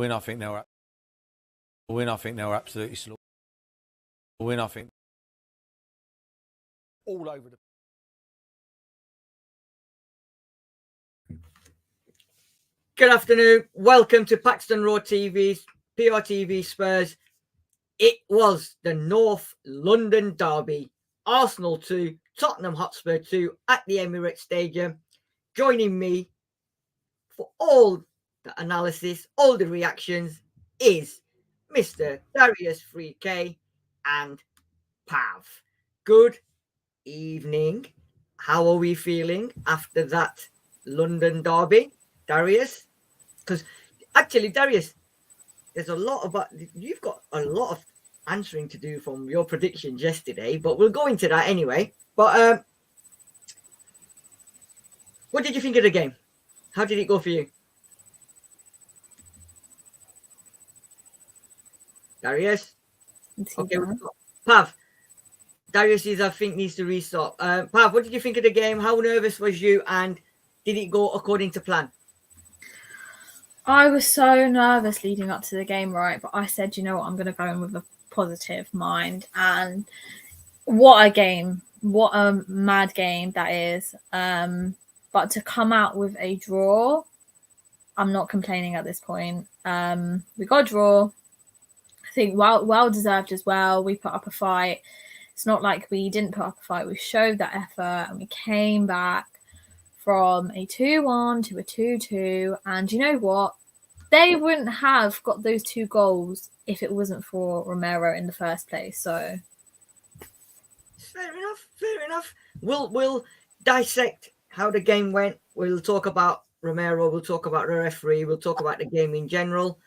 win, I think they were absolutely slaughtered. Win, I think all over the. Good afternoon. Welcome to Paxton Road TV's PRTvSpurs. It was the North London derby. Arsenal 2, Tottenham Hotspur 2 at the Emirates Stadium. Joining me for all the analysis, all the reactions is Mr. Darius 3K and Pav. Good evening. How are we feeling after that London derby, Darius? Because actually, Darius, there's a lot about you've got a lot of answering to do from your predictions yesterday, but we'll go into that anyway. But what did you think of the game? How did it go for you, Darius? Okay, Pav. Darius I think needs to restart. Pav, what did you think of the game? How nervous was you, and did it go according to plan? I was so nervous leading up to the game, right? But I said, you know what, I'm going to go in with a positive mind. And what a game. What a mad game that is. But to come out with a draw, I'm not complaining at this point. We got a draw. I think well deserved as well. We put up a fight. It's not like we didn't put up a fight. We showed that effort and we came back from a 2-1 to a 2-2. And you know what? They wouldn't have got those 2 goals if it wasn't for Romero in the first place. So fair enough. We'll dissect how the game went. We'll talk about Romero. We'll talk about the referee. We'll talk about the game in general.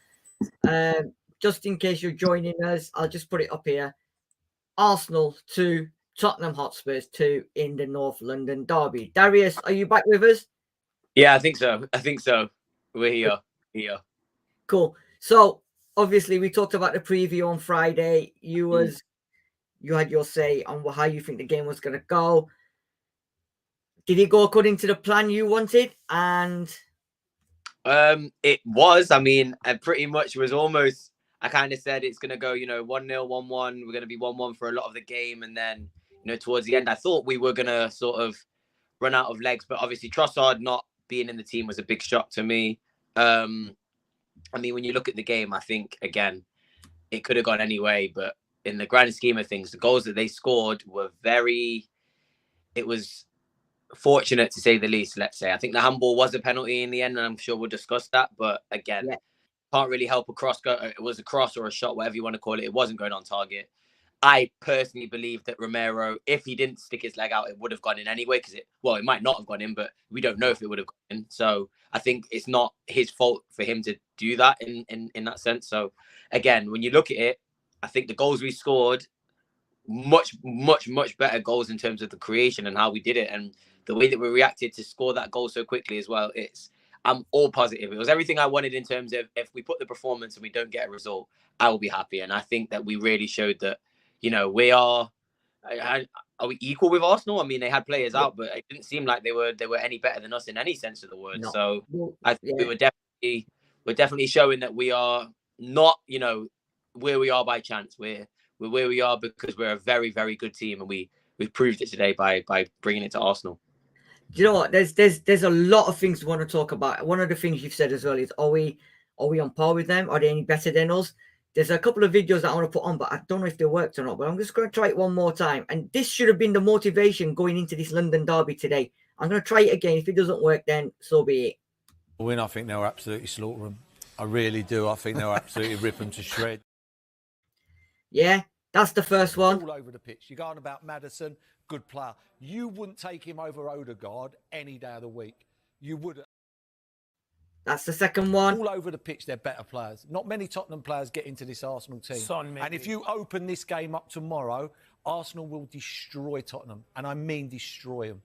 Just in case you're joining us, I'll just put it up here. Arsenal 2, Tottenham Hotspurs 2 in the North London derby. Darius, are you back with us? Yeah, I think so. We're here. Cool. So obviously we talked about the preview on Friday. You had your say on how you think the game was going to go. Did it go according to the plan you wanted? And it was. I mean, I pretty much was almost. I kind of said it's going to go, 1-0, 1-1. We're going to be 1-1 for a lot of the game. And then, towards the end, I thought we were going to sort of run out of legs. But obviously, Trossard not being in the team was a big shock to me. I mean, when you look at the game, I think, again, it could have gone any way. But in the grand scheme of things, the goals that they scored were it was fortunate to say the least, let's say. I think the handball was a penalty in the end, and I'm sure we'll discuss that. But again, can't really help a cross go. It was a cross or a shot, whatever you want to call it. It wasn't going on target. I personally believe that Romero, if he didn't stick his leg out, it would have gone in anyway. It might not have gone in, but we don't know if it would have gone in. So I think it's not his fault for him to do that in that sense. So again, when you look at it, I think the goals we scored, much better goals in terms of the creation and how we did it, and the way that we reacted to score that goal so quickly as well. I'm all positive. It was everything I wanted in terms of if we put the performance and we don't get a result, I will be happy. And I think that we really showed that, we are we equal with Arsenal? I mean, they had players out, but it didn't seem like they were any better than us in any sense of the word. No. So I think we're definitely showing that we are not, where we are by chance. We're where we are because we're a very, very good team, and we've proved it today by bringing it to Arsenal. Do you know what? There's a lot of things we want to talk about. One of the things you've said as well is, are we on par with them? Are they any better than us? There's a couple of videos that I want to put on, but I don't know if they worked or not. But I'm just going to try it one more time. And this should have been the motivation going into this London derby today. I'm going to try it again. If it doesn't work, then so be it. Win, I think they'll absolutely slaughter them. I really do. I think they'll absolutely rip them to shreds. Yeah, that's the first one. All over the pitch. You're going about Maddison, good player. You wouldn't take him over Odegaard any day of the week. You wouldn't. That's the second one. All over the pitch, they're better players. Not many Tottenham players get into this Arsenal team. And if you open this game up tomorrow, Arsenal will destroy Tottenham. And I mean destroy them.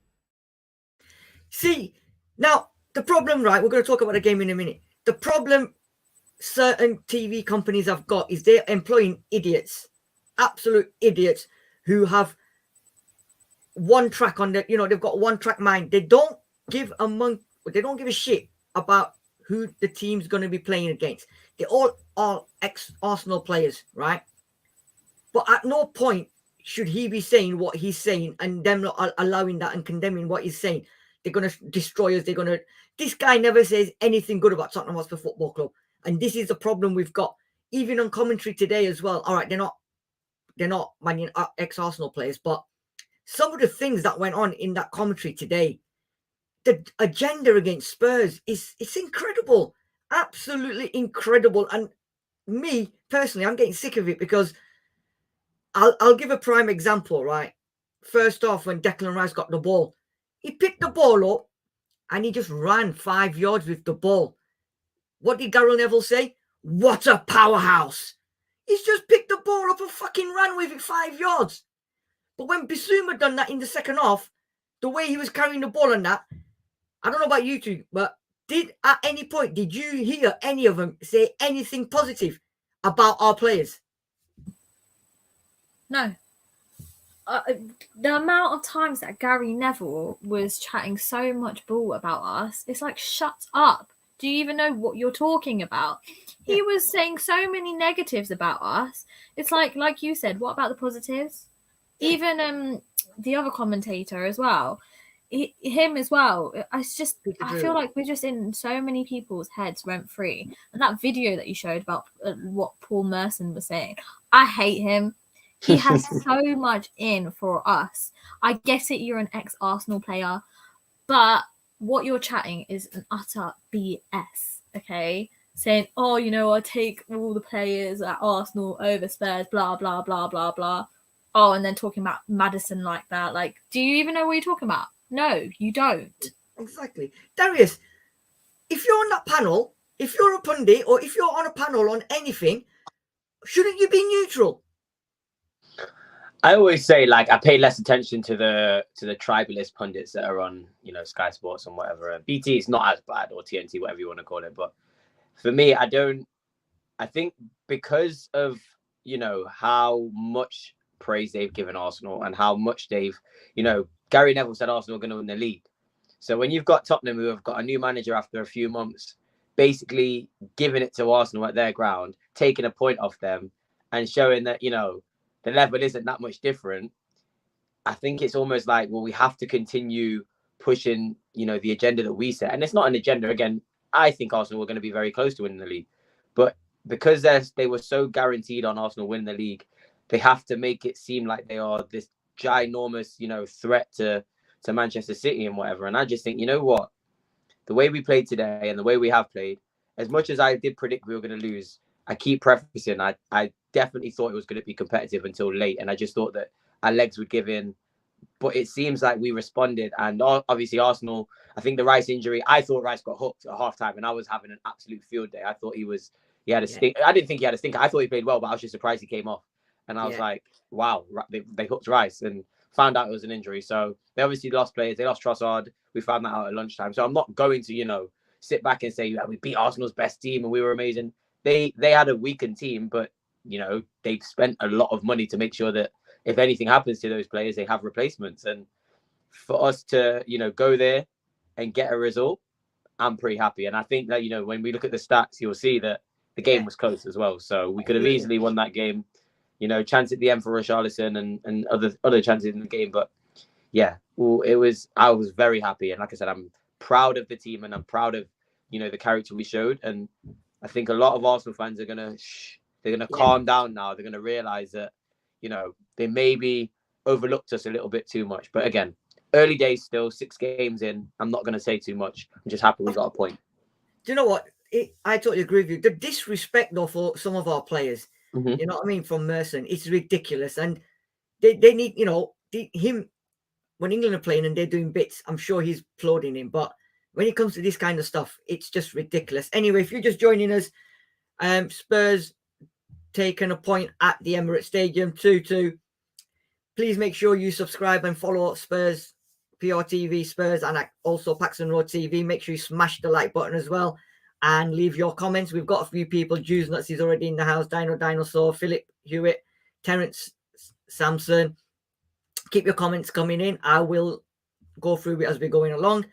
See, now, the problem, right, we're going to talk about the game in a minute. The problem certain TV companies have got is they're employing idiots, absolute idiots, who have one track on the, they've got one track mind. They don't give a shit about who the team's going to be playing against. They're all ex-Arsenal players, right? But at no point should he be saying what he's saying and them not allowing that and condemning what he's saying. They're going to destroy us. This guy never says anything good about Tottenham Hotspur Football Club. And this is the problem we've got. Even on commentary today as well. All right, they're not ex-Arsenal players, but some of the things that went on in that commentary today, the agenda against Spurs it's incredible. Absolutely incredible. And me, personally, I'm getting sick of it because I'll give a prime example, right? First off, when Declan Rice got the ball, he picked the ball up and he just ran 5 yards with the ball. What did Gary Neville say? What a powerhouse. He's just picked the ball up and fucking ran with it 5 yards. But when Bissouma done that in the second half, the way he was carrying the ball and that, I don't know about you two, but at any point, did you hear any of them say anything positive about our players? No. The amount of times that Gary Neville was chatting so much bull about us, it's like, shut up. Do you even know what you're talking about? He was saying so many negatives about us. It's like you said, what about the positives? Even the other commentator as well, him as well. It's just, I feel like we're just in so many people's heads rent free. And that video that you showed about what Paul Merson was saying, I hate him. He has so much in for us. I get it, you're an ex-Arsenal player, but what you're chatting is an utter BS, okay? Saying, oh, I take all the players at Arsenal over Spurs, blah, blah, blah, blah, blah. Oh, and then talking about Maddison like that. Like, do you even know what you're talking about? No, you don't. Exactly. Darius, if you're on that panel, if you're a pundit or if you're on a panel on anything, shouldn't you be neutral? I always say, like, I pay less attention to the tribalist pundits that are on, Sky Sports and whatever. BT is not as bad, or TNT, whatever you want to call it. But for me, I think because of, how much praise they've given Arsenal and how much they've, Gary Neville said Arsenal are going to win the league. So when you've got Tottenham, who have got a new manager after a few months, basically giving it to Arsenal at their ground, taking a point off them and showing that, the level isn't that much different, I think it's almost like, well, we have to continue pushing, the agenda that we set. And it's not an agenda. Again, I think Arsenal were going to be very close to winning the league. But because they were so guaranteed on Arsenal winning the league, they have to make it seem like they are this ginormous, threat to Manchester City and whatever. And I just think, you know what? The way we played today and the way we have played, as much as I did predict we were going to lose, I keep prefacing, I definitely thought it was going to be competitive until late. And I just thought that our legs would give in. But it seems like we responded. And obviously Arsenal, I think the Rice injury, I thought Rice got hooked at halftime and I was having an absolute field day. I thought he had a stink. I didn't think he had a stinker. I thought he played well, but I was just surprised he came off. And I was like, wow, they hooked Rice and found out it was an injury. So they obviously lost players. They lost Trossard. We found that out at lunchtime. So I'm not going to, sit back and say, we beat Arsenal's best team and we were amazing. They had a weakened team, but, they've spent a lot of money to make sure that if anything happens to those players, they have replacements. And for us to, go there and get a result, I'm pretty happy. And I think that, when we look at the stats, you'll see that the game was close as well. So we could have easily won that game. Chance at the end for Richarlison and other chances in the game. But yeah, well, I was very happy. And like I said, I'm proud of the team and I'm proud of, the character we showed. And I think a lot of Arsenal fans are going to calm down now. They're going to realize that, they maybe overlooked us a little bit too much. But again, early days still, 6 games in. I'm not going to say too much. I'm just happy we got a point. Do you know what? I totally agree with you. The disrespect, though, for some of our players, you know what I mean, from Merson, it's ridiculous. And they need, him, when England are playing and they're doing bits, I'm sure he's applauding him. But when it comes to this kind of stuff, it's just ridiculous. Anyway, if you're just joining us, Spurs taking a point at the Emirates Stadium, 2-2. Please make sure you subscribe and follow Spurs, PRTvSpurs, and also Paxton Road TV. Make sure you smash the like button as well and leave your comments. We've got a few people. Jews Nuts is already in the house. Dinosaur, Philip Hewitt, Terence Sampson. Keep your comments coming in. I will go through it as we're going along.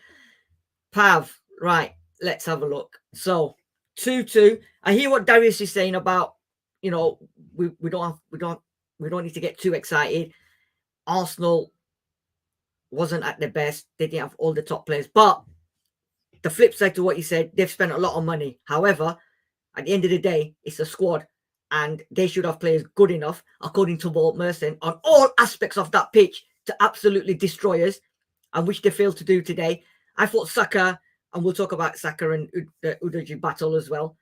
Pav, right, let's have a look. So 2-2. I hear what Darius is saying about, we don't need to get too excited. Arsenal wasn't at their best. They didn't have all the top players. But the flip side to what you said, they've spent a lot of money. However, at the end of the day, it's a squad, and they should have players good enough, according to Walt Merson, on all aspects of that pitch to absolutely destroy us, and which they failed to do today. I thought Saka, and we'll talk about Saka and the Udogie battle as well.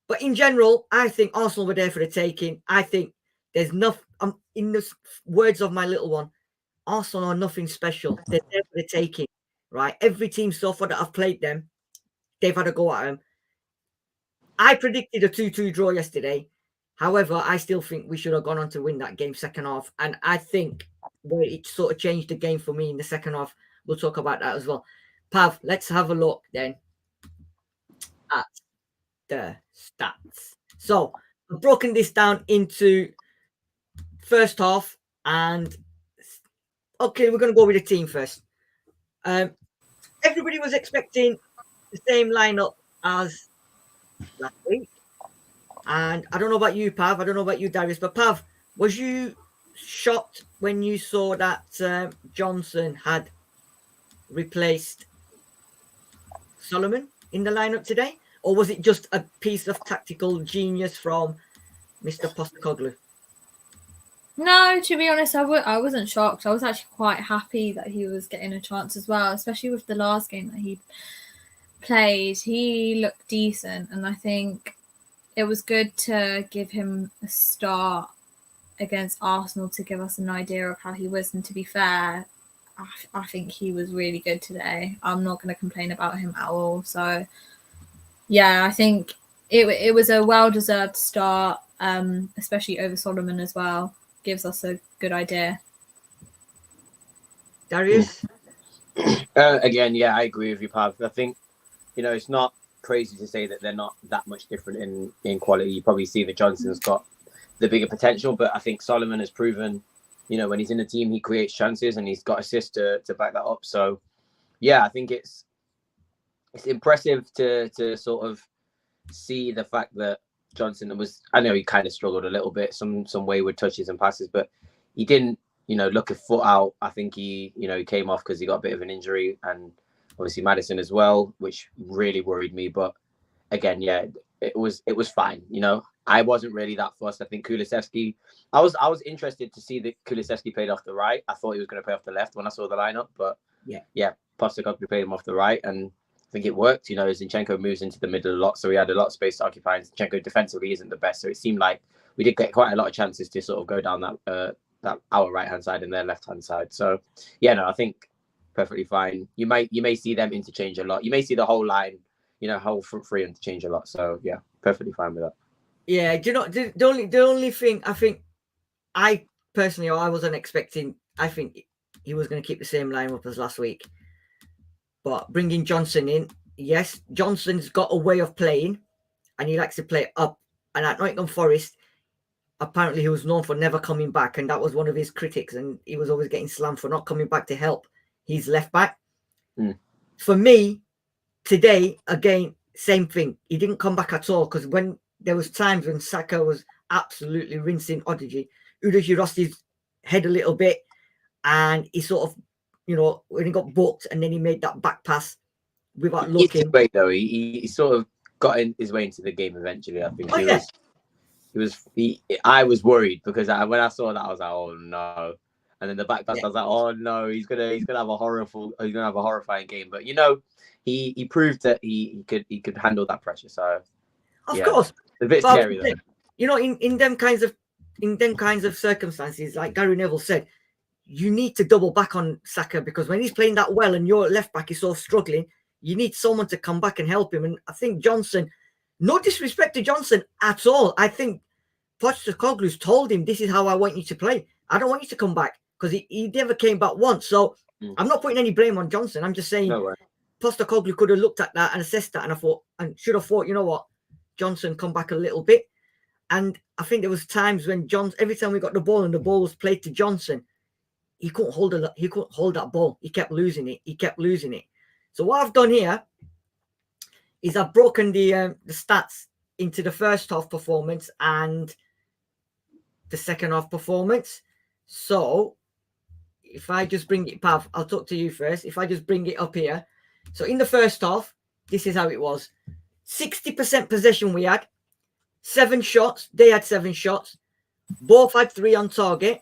But in general, I think Arsenal were there for the taking. I think there's nothing, in the words of my little one, Arsenal are nothing special. They're there for the taking, right? Every team so far that I've played them, they've had a go at them. I predicted a 2-2 draw yesterday. However, I still think we should have gone on to win that game second half. And I think where it sort of changed the game for me in the second half, we'll talk about that as well. Pav, let's have a look then at the stats. So I've broken this down into first half, and okay, we're going to go with the team first. Everybody was expecting the same lineup as last week. And I don't know about you, Pav. I don't know about you, Darius. But Pav, was you shocked when you saw that Johnson had replaced Solomon in the lineup today? Or was it just a piece of tactical genius from Mr. Postecoglou? No, to be honest, I wasn't shocked. I was actually quite happy that he was getting a chance as well, especially with the last game that he played. He looked decent, and I think it was good to give him a start against Arsenal to give us an idea of how he was. And to be fair, I think he was really good today. I'm not going to complain about him at all. So, yeah, I think it was a well-deserved start, especially over Solomon as well. Gives us a good idea. Darius? Again, yeah, I agree with you, Pav. I think, it's not crazy to say that they're not that much different in quality. You probably see that Johnson's got the bigger potential, but I think Solomon has proven, when he's in the team, he creates chances and he's got assists to back that up. So, yeah, I think it's impressive to sort of see the fact that Johnson I know he kind of struggled a little bit, some wayward touches and passes, but he didn't, look a foot out. I think he came off because he got a bit of an injury, and obviously Maddison as well, which really worried me. But again, yeah, it was fine. I wasn't really that fussed. I think Kulusevski, I was interested to see that Kulusevski played off the right. I thought he was going to play off the left when I saw the lineup, but yeah, Postecoglou played him off the right, and I think it worked. Zinchenko moves into the middle a lot, so we had a lot of space to occupy. And Zinchenko defensively isn't the best, so it seemed like we did get quite a lot of chances to sort of go down that our right hand side and their left hand side. So yeah, no, I think perfectly fine. You may see them interchange a lot. You may see the whole line, whole front three interchange a lot. So yeah, perfectly fine with that. Yeah, do you know the only thing I think I personally, I wasn't expecting. I think he was going to keep the same lineup as last week. But bringing Johnson in, yes, Johnson's got a way of playing, and he likes to play up. And at Nottingham Forest, apparently he was known for never coming back, and that was one of his critics. And he was always getting slammed for not coming back to help his left back. For me, today, again, same thing. He didn't come back at all, because when there was times when Saka was absolutely rinsing Udogie lost his head a little bit, and he sort of, when he got booked, and then he made that back pass without looking. Wait, though, he sort of got his way into the game eventually. I think I was worried because when I saw that, I was like, oh no. And then the back pass, I was like, oh no, he's gonna have a horrifying game. But he proved that he could handle that pressure. So of course, a bit scary though. In them kinds of circumstances, like Gary Neville said, you need to double back on Saka, because when he's playing that well and your left back is so struggling, you need someone to come back and help him. And I think Johnson, no disrespect to Johnson at all, I think Postecoglou's told him, this is how I want you to play. I don't want you to come back, because he never came back once. So I'm not putting any blame on Johnson. I'm just saying Postecoglou could have looked at that and assessed that, and should have thought, you know what, Johnson, come back a little bit. And I think there was times when every time we got the ball and the ball was played to Johnson, he couldn't hold that ball. He kept losing it. So what I've done here is I've broken the stats into the first half performance and the second half performance. So if I just bring it, Pav, I'll talk to you first. If I just bring it up here. So in the first half, this is how it was. 60% possession we had. 7 shots. They had 7 shots. Both had 3 on target.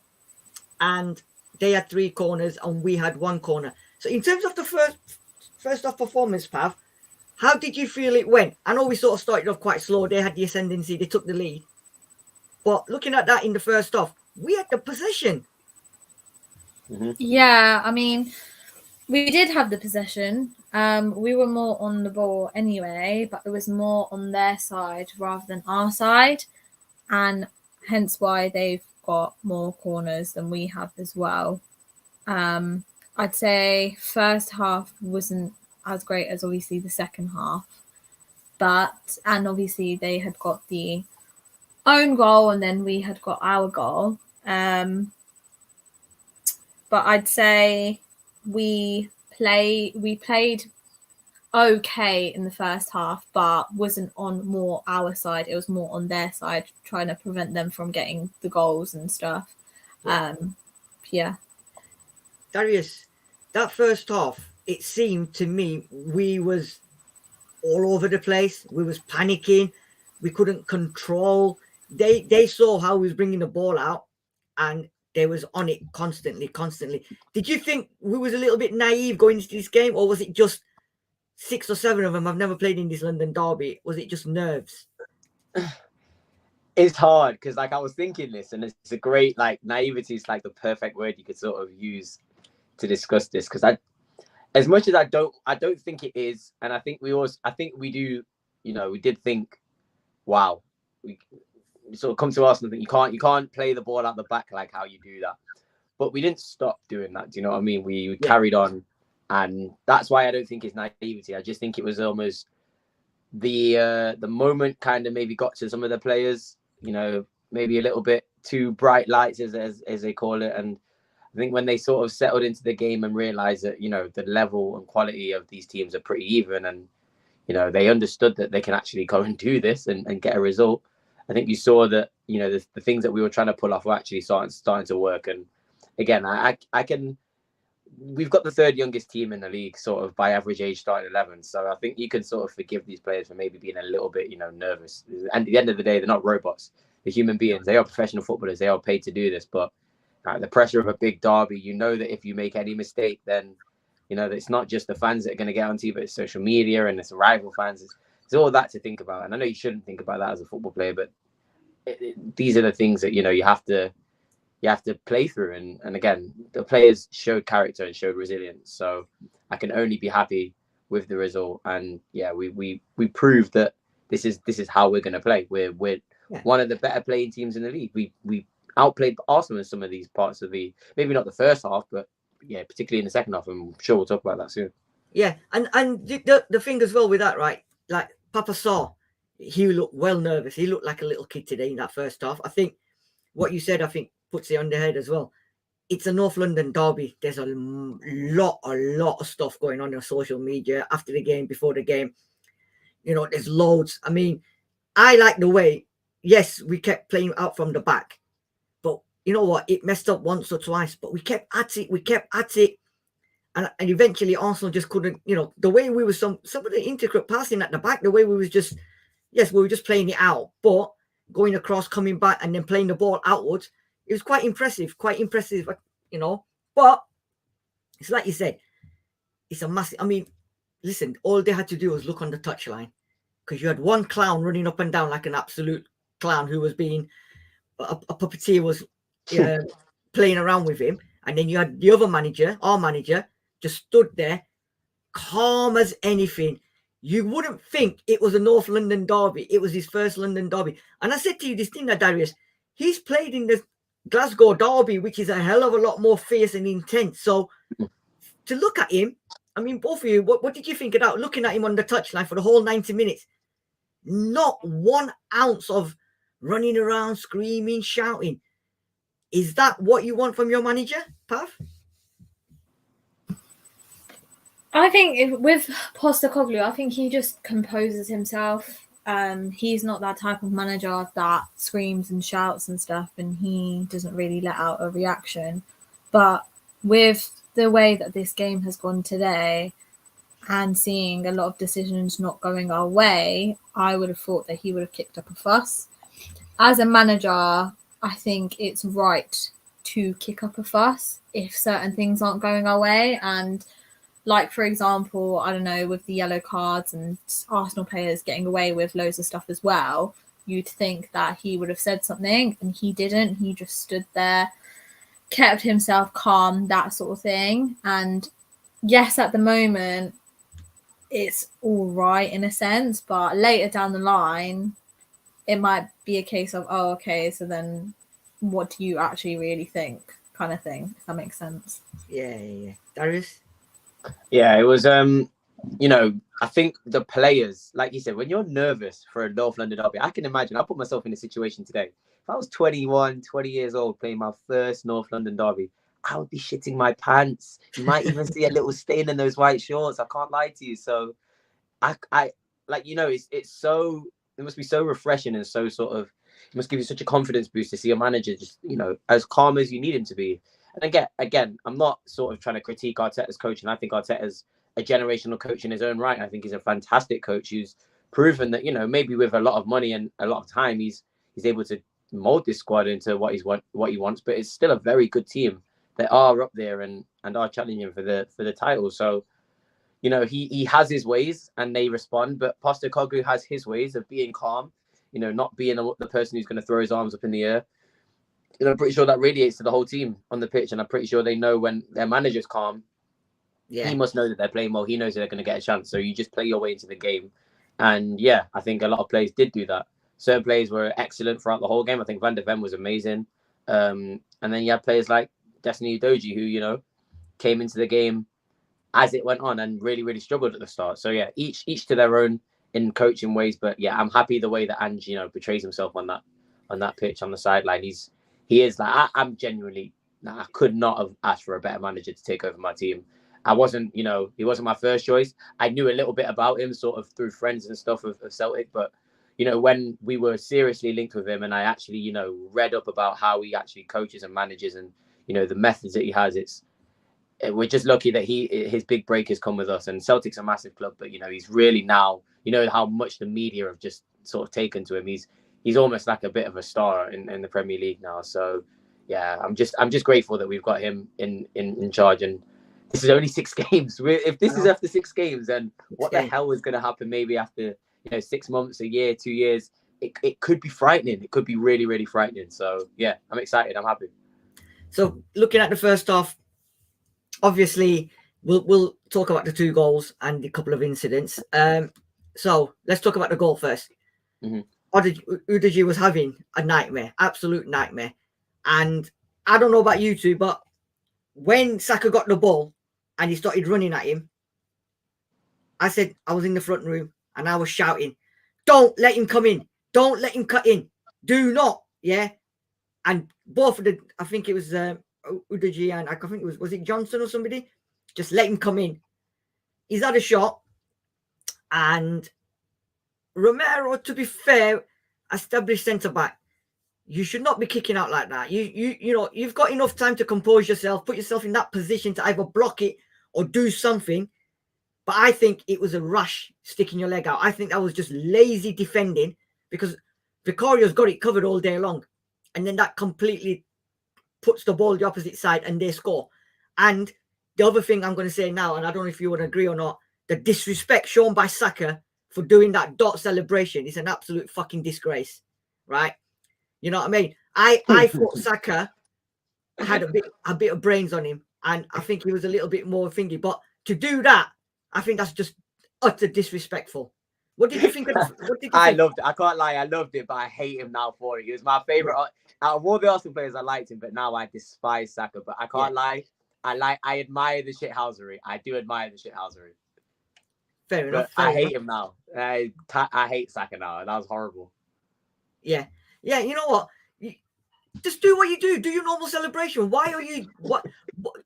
And they had 3 corners and we had 1 corner. So in terms of the first half performance, Pav, how did you feel it went? I know we sort of started off quite slow. They had the ascendancy. They took the lead. But looking at that in the first half, we had the possession. Mm-hmm. Yeah, I mean, we did have the possession. We were more on the ball anyway, but it was more on their side rather than our side. And hence why they've got more corners than we have as well. I'd say first half wasn't as great as obviously the second half. And obviously they had got the own goal and then we had got our goal. But I'd say we played okay in the first half, but wasn't on more our side. It was more on their side, trying to prevent them from getting the goals and stuff. Yeah. Darius, that first half, it seemed to me we was all over the place. We was panicking. We couldn't control. They saw how we was bringing the ball out and they was on it constantly. Did you think we was a little bit naive going into this game, or was it just 6 or 7 of them have never played in this London derby? Was it just nerves? It's hard because I was thinking this, and it's a great, naivety is the perfect word you could sort of use to discuss this, because as much as I don't think it is, and I think we do, we did think, wow, we sort of come to Arsenal and think you can't play the ball out the back like how you do that, but we didn't stop doing that. Do you know what I mean? We carried on, and that's why I don't think it's naivety. I just think it was almost the moment kind of maybe got to some of the players, maybe a little bit too bright lights as they call it, and I think when they sort of settled into the game and realized that, the level and quality of these teams are pretty even, and, they understood that they can actually go and do this and get a result. I think you saw that, the things that we were trying to pull off were actually starting to work. And again, we've got the 3rd youngest team in the league, sort of by average age starting 11. So I think you can sort of forgive these players for maybe being a little bit, nervous. And at the end of the day, they're not robots. They're human beings. They are professional footballers. They are paid to do this. But the pressure of a big derby, that if you make any mistake, then, that it's not just the fans that are going to get onto you, but it's social media and it's rival fans. It's all that to think about. And I know you shouldn't think about that as a football player, but these are the things that, you have to play through. And again, the players showed character and showed resilience. So I can only be happy with the result. And yeah, we proved that this is how we're going to play. We're one of the better playing teams in the league. We outplayed Arsenal in some of these parts of maybe not the first half, but yeah, particularly in the second half. I'm sure we'll talk about that soon. Yeah, and the thing as well with that, right? Like Papa saw, he looked well nervous. He looked like a little kid today in that first half. I think what you said, puts it on the head as well. It's a North London derby. There's a lot of stuff going on social media after the game, before the game. There's loads. I mean, I like the way, yes, we kept playing out from the back, but you know what? It messed up once or twice, but we kept at it. And eventually Arsenal just couldn't, the way we were some of the intricate passing at the back, the way we was just, yes, we were just playing it out, but going across, coming back and then playing the ball outwards, it was quite impressive, but it's like you said, it's a massive, listen, all they had to do was look on the touchline, because you had one clown running up and down like an absolute clown who was being, a puppeteer was playing around with him. And then you had the other manager, our manager, just stood there, calm as anything. You wouldn't think it was a North London derby. It was his first London derby. And I said to you this thing, Darius, he's played in the Glasgow derby, which is a hell of a lot more fierce and intense. So to look at him, both of you, what did you think about looking at him on the touchline for the whole 90 minutes? Not 1 ounce of running around, screaming, shouting. Is that what you want from your manager, Pav? I think with Postecoglou, I think he just composes himself. He's not that type of manager that screams and shouts and stuff, and he doesn't really let out a reaction. But with the way that this game has gone today and seeing a lot of decisions not going our way, I would have thought that he would have kicked up a fuss. As a manager, I think it's right to kick up a fuss if certain things aren't going our way. And like, for example, I don't know, with the yellow cards and Arsenal players getting away with loads of stuff as well, you'd think that he would have said something, and he didn't. He just stood there, kept himself calm, that sort of thing. And yes, at the moment, it's all right in a sense, but later down the line, it might be a case of, oh, okay, so then what do you actually really think, kind of thing, if that makes sense. Yeah. Darius? Yeah, it was, you know, I think the players, like you said, when you're nervous for a North London derby, I can imagine, I'll put myself in a situation today. If I was 21, 20 years old playing my first North London derby, I would be shitting my pants. You might even see a little stain in those white shorts. I can't lie to you. So I like, you know, it's so, it must be so refreshing and so sort of, it must give you such a confidence boost to see a manager just, you know, as calm as you need him to be. And again, I'm not sort of trying to critique Arteta's coaching. I think Arteta's a generational coach in his own right. I think he's a fantastic coach who's proven that, you know, maybe with a lot of money and a lot of time, he's able to mold this squad into what he wants. But it's still a very good team that are up there and are challenging for the title. So, you know, he has his ways and they respond. But Postecoglou has his ways of being calm, you know, not being the person who's going to throw his arms up in the air. You know, I'm pretty sure that radiates to the whole team on the pitch, and I'm pretty sure they know when their manager's calm. Yeah, he must know that they're playing well. He knows that they're going to get a chance. So you just play your way into the game, and yeah, I think a lot of players did do that. Certain players were excellent throughout the whole game. I think Van der Ven was amazing, and then you had players like Destiny Udogie who, you know, came into the game as it went on and really struggled at the start. So yeah, each to their own in coaching ways. But yeah, I'm happy the way that Ange, you know, portrays himself on that pitch on the sideline. He is like, I'm genuinely, I could not have asked for a better manager to take over my team. I wasn't, you know, he wasn't my first choice. I knew a little bit about him sort of through friends and stuff of Celtic. But, you know, when we were seriously linked with him and I actually, you know, read up about how he actually coaches and manages and, you know, the methods that he has, we're just lucky that his big break has come with us. And Celtic's a massive club, but, you know, he's really now, you know, how much the media have just sort of taken to him. He's almost like a bit of a star in the Premier League now. So yeah, I'm just grateful that we've got him in charge. And this is only 6 games. If this is after 6 games, then what the hell is going to happen maybe after, you know, 6 months, a year, 2 years? It could be frightening. It could be really frightening. So yeah, I'm excited. I'm happy. So looking at the first half, obviously we'll talk about the 2 goals and a couple of incidents. So let's talk about the goal first. Mm-hmm. Udogie was having a nightmare, absolute nightmare. And I don't know about you two, but when Saka got the ball and he started running at him, I was in the front room and I was shouting, don't let him come in. Don't let him cut in. Do not. Yeah. And both of I think it was Udogie and I think was it Johnson or somebody? Just let him come in. He's had a shot. And Romero, to be fair, established centre-back. You should not be kicking out like that. You know, you've got enough time to compose yourself, put yourself in that position to either block it or do something. But I think it was a rush sticking your leg out. I think that was just lazy defending because Vicario's got it covered all day long. And then that completely puts the ball the opposite side and they score. And the other thing I'm going to say now, and I don't know if you would agree or not, the disrespect shown by Saka for doing that dot celebration is an absolute fucking disgrace, right? You know what I mean? I thought Saka had a bit of brains on him, and I think he was a little bit more thingy. But to do that, I think that's just utter disrespectful. What did you think? I loved it. I can't lie, I loved it, but I hate him now for it. He was my favorite out of all the Arsenal players. I liked him, but now I despise Saka. But I can't lie. I admire the shithousery. I do admire the shithousery. Fair enough. I hate him now. I hate Saka now. That was horrible. Yeah. You know what? Just do what you do. Do your normal celebration. Why are you? What?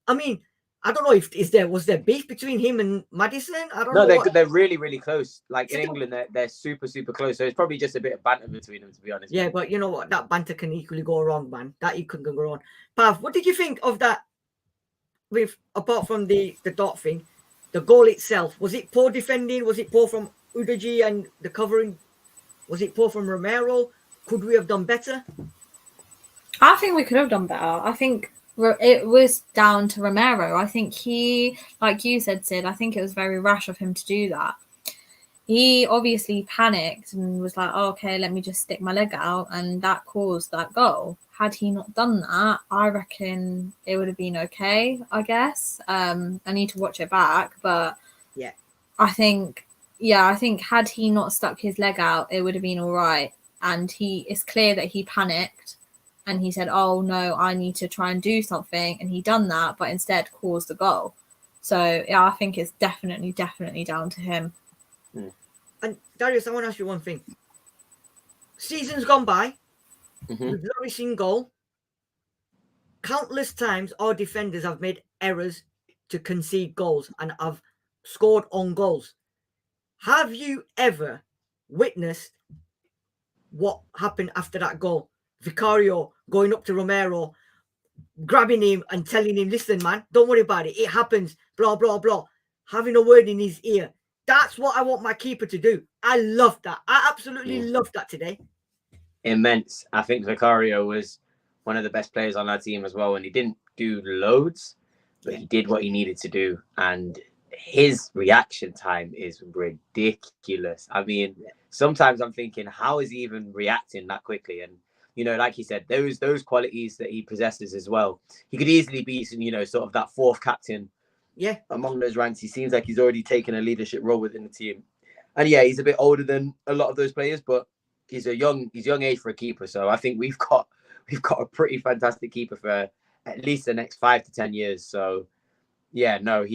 I mean, I don't know if was there beef between him and Maddison. I don't know. No, they're really, really close. Like in England, they're super, super close. So it's probably just a bit of banter between them, to be honest. Yeah, but you know what? That banter can equally go wrong, man. That can go wrong. Pav, what did you think of that? With apart from the dot thing, the goal itself, was it poor defending? Was it poor from Udogie and the covering? Was it poor from Romero? Could we have done better? I think we could have done better. I think it was down to Romero. I think he, like you said, Sid, I think it was very rash of him to do that. He obviously panicked and was like, oh, okay, let me just stick my leg out. And that caused that goal. Had he not done that, I reckon it would have been okay, I guess. I need to watch it back. But yeah, I think had he not stuck his leg out, it would have been all right. And it's clear that he panicked. And he said, oh, no, I need to try and do something. And he done that, but instead caused the goal. So, yeah, I think it's definitely down to him. And Darius, I want to ask you one thing. Seasons gone by, we've not seen goal. Countless times our defenders have made errors to concede goals and have scored on goals. Have you ever witnessed what happened after that goal? Vicario going up to Romero, grabbing him and telling him, listen, man, don't worry about it. It happens, blah, blah, blah. Having a word in his ear. That's what I want my keeper to do. I love that. I absolutely love that today. Immense. I think Vicario was one of the best players on our team as well. And he didn't do loads, but he did what he needed to do. And his reaction time is ridiculous. I mean, sometimes I'm thinking, how is he even reacting that quickly? And you know, like you said, those qualities that he possesses as well. He could easily be, you know, sort of that fourth captain. Yeah. Among those ranks, he seems like he's already taken a leadership role within the team. And yeah, he's a bit older than a lot of those players, but he's young age for a keeper. So I think we've got a pretty fantastic keeper for at least the next 5 to 10 years. So yeah, no,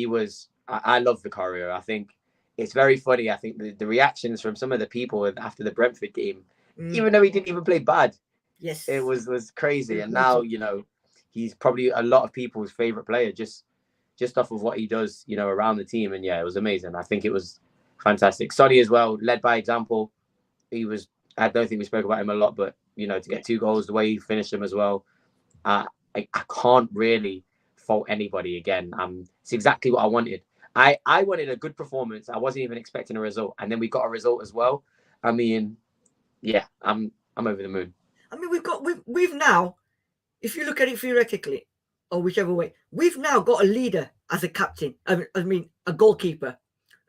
I love Vicario. I think it's very funny. I think the reactions from some of the people after the Brentford game, even though he didn't even play bad. Yes, it was crazy. And now, you know, he's probably a lot of people's favorite player just off of what he does, you know, around the team. And yeah, it was amazing. I think it was fantastic. Sonny as well, led by example. I don't think we spoke about him a lot, but you know, to get 2 goals, the way he finished them as well, I can't really fault anybody again. It's exactly what I wanted. I wanted a good performance. I wasn't even expecting a result, and then we got a result as well. I mean, yeah, I'm over the moon. I mean, we've now, if you look at it theoretically, or whichever way, we've now got a leader as a captain. I mean, a goalkeeper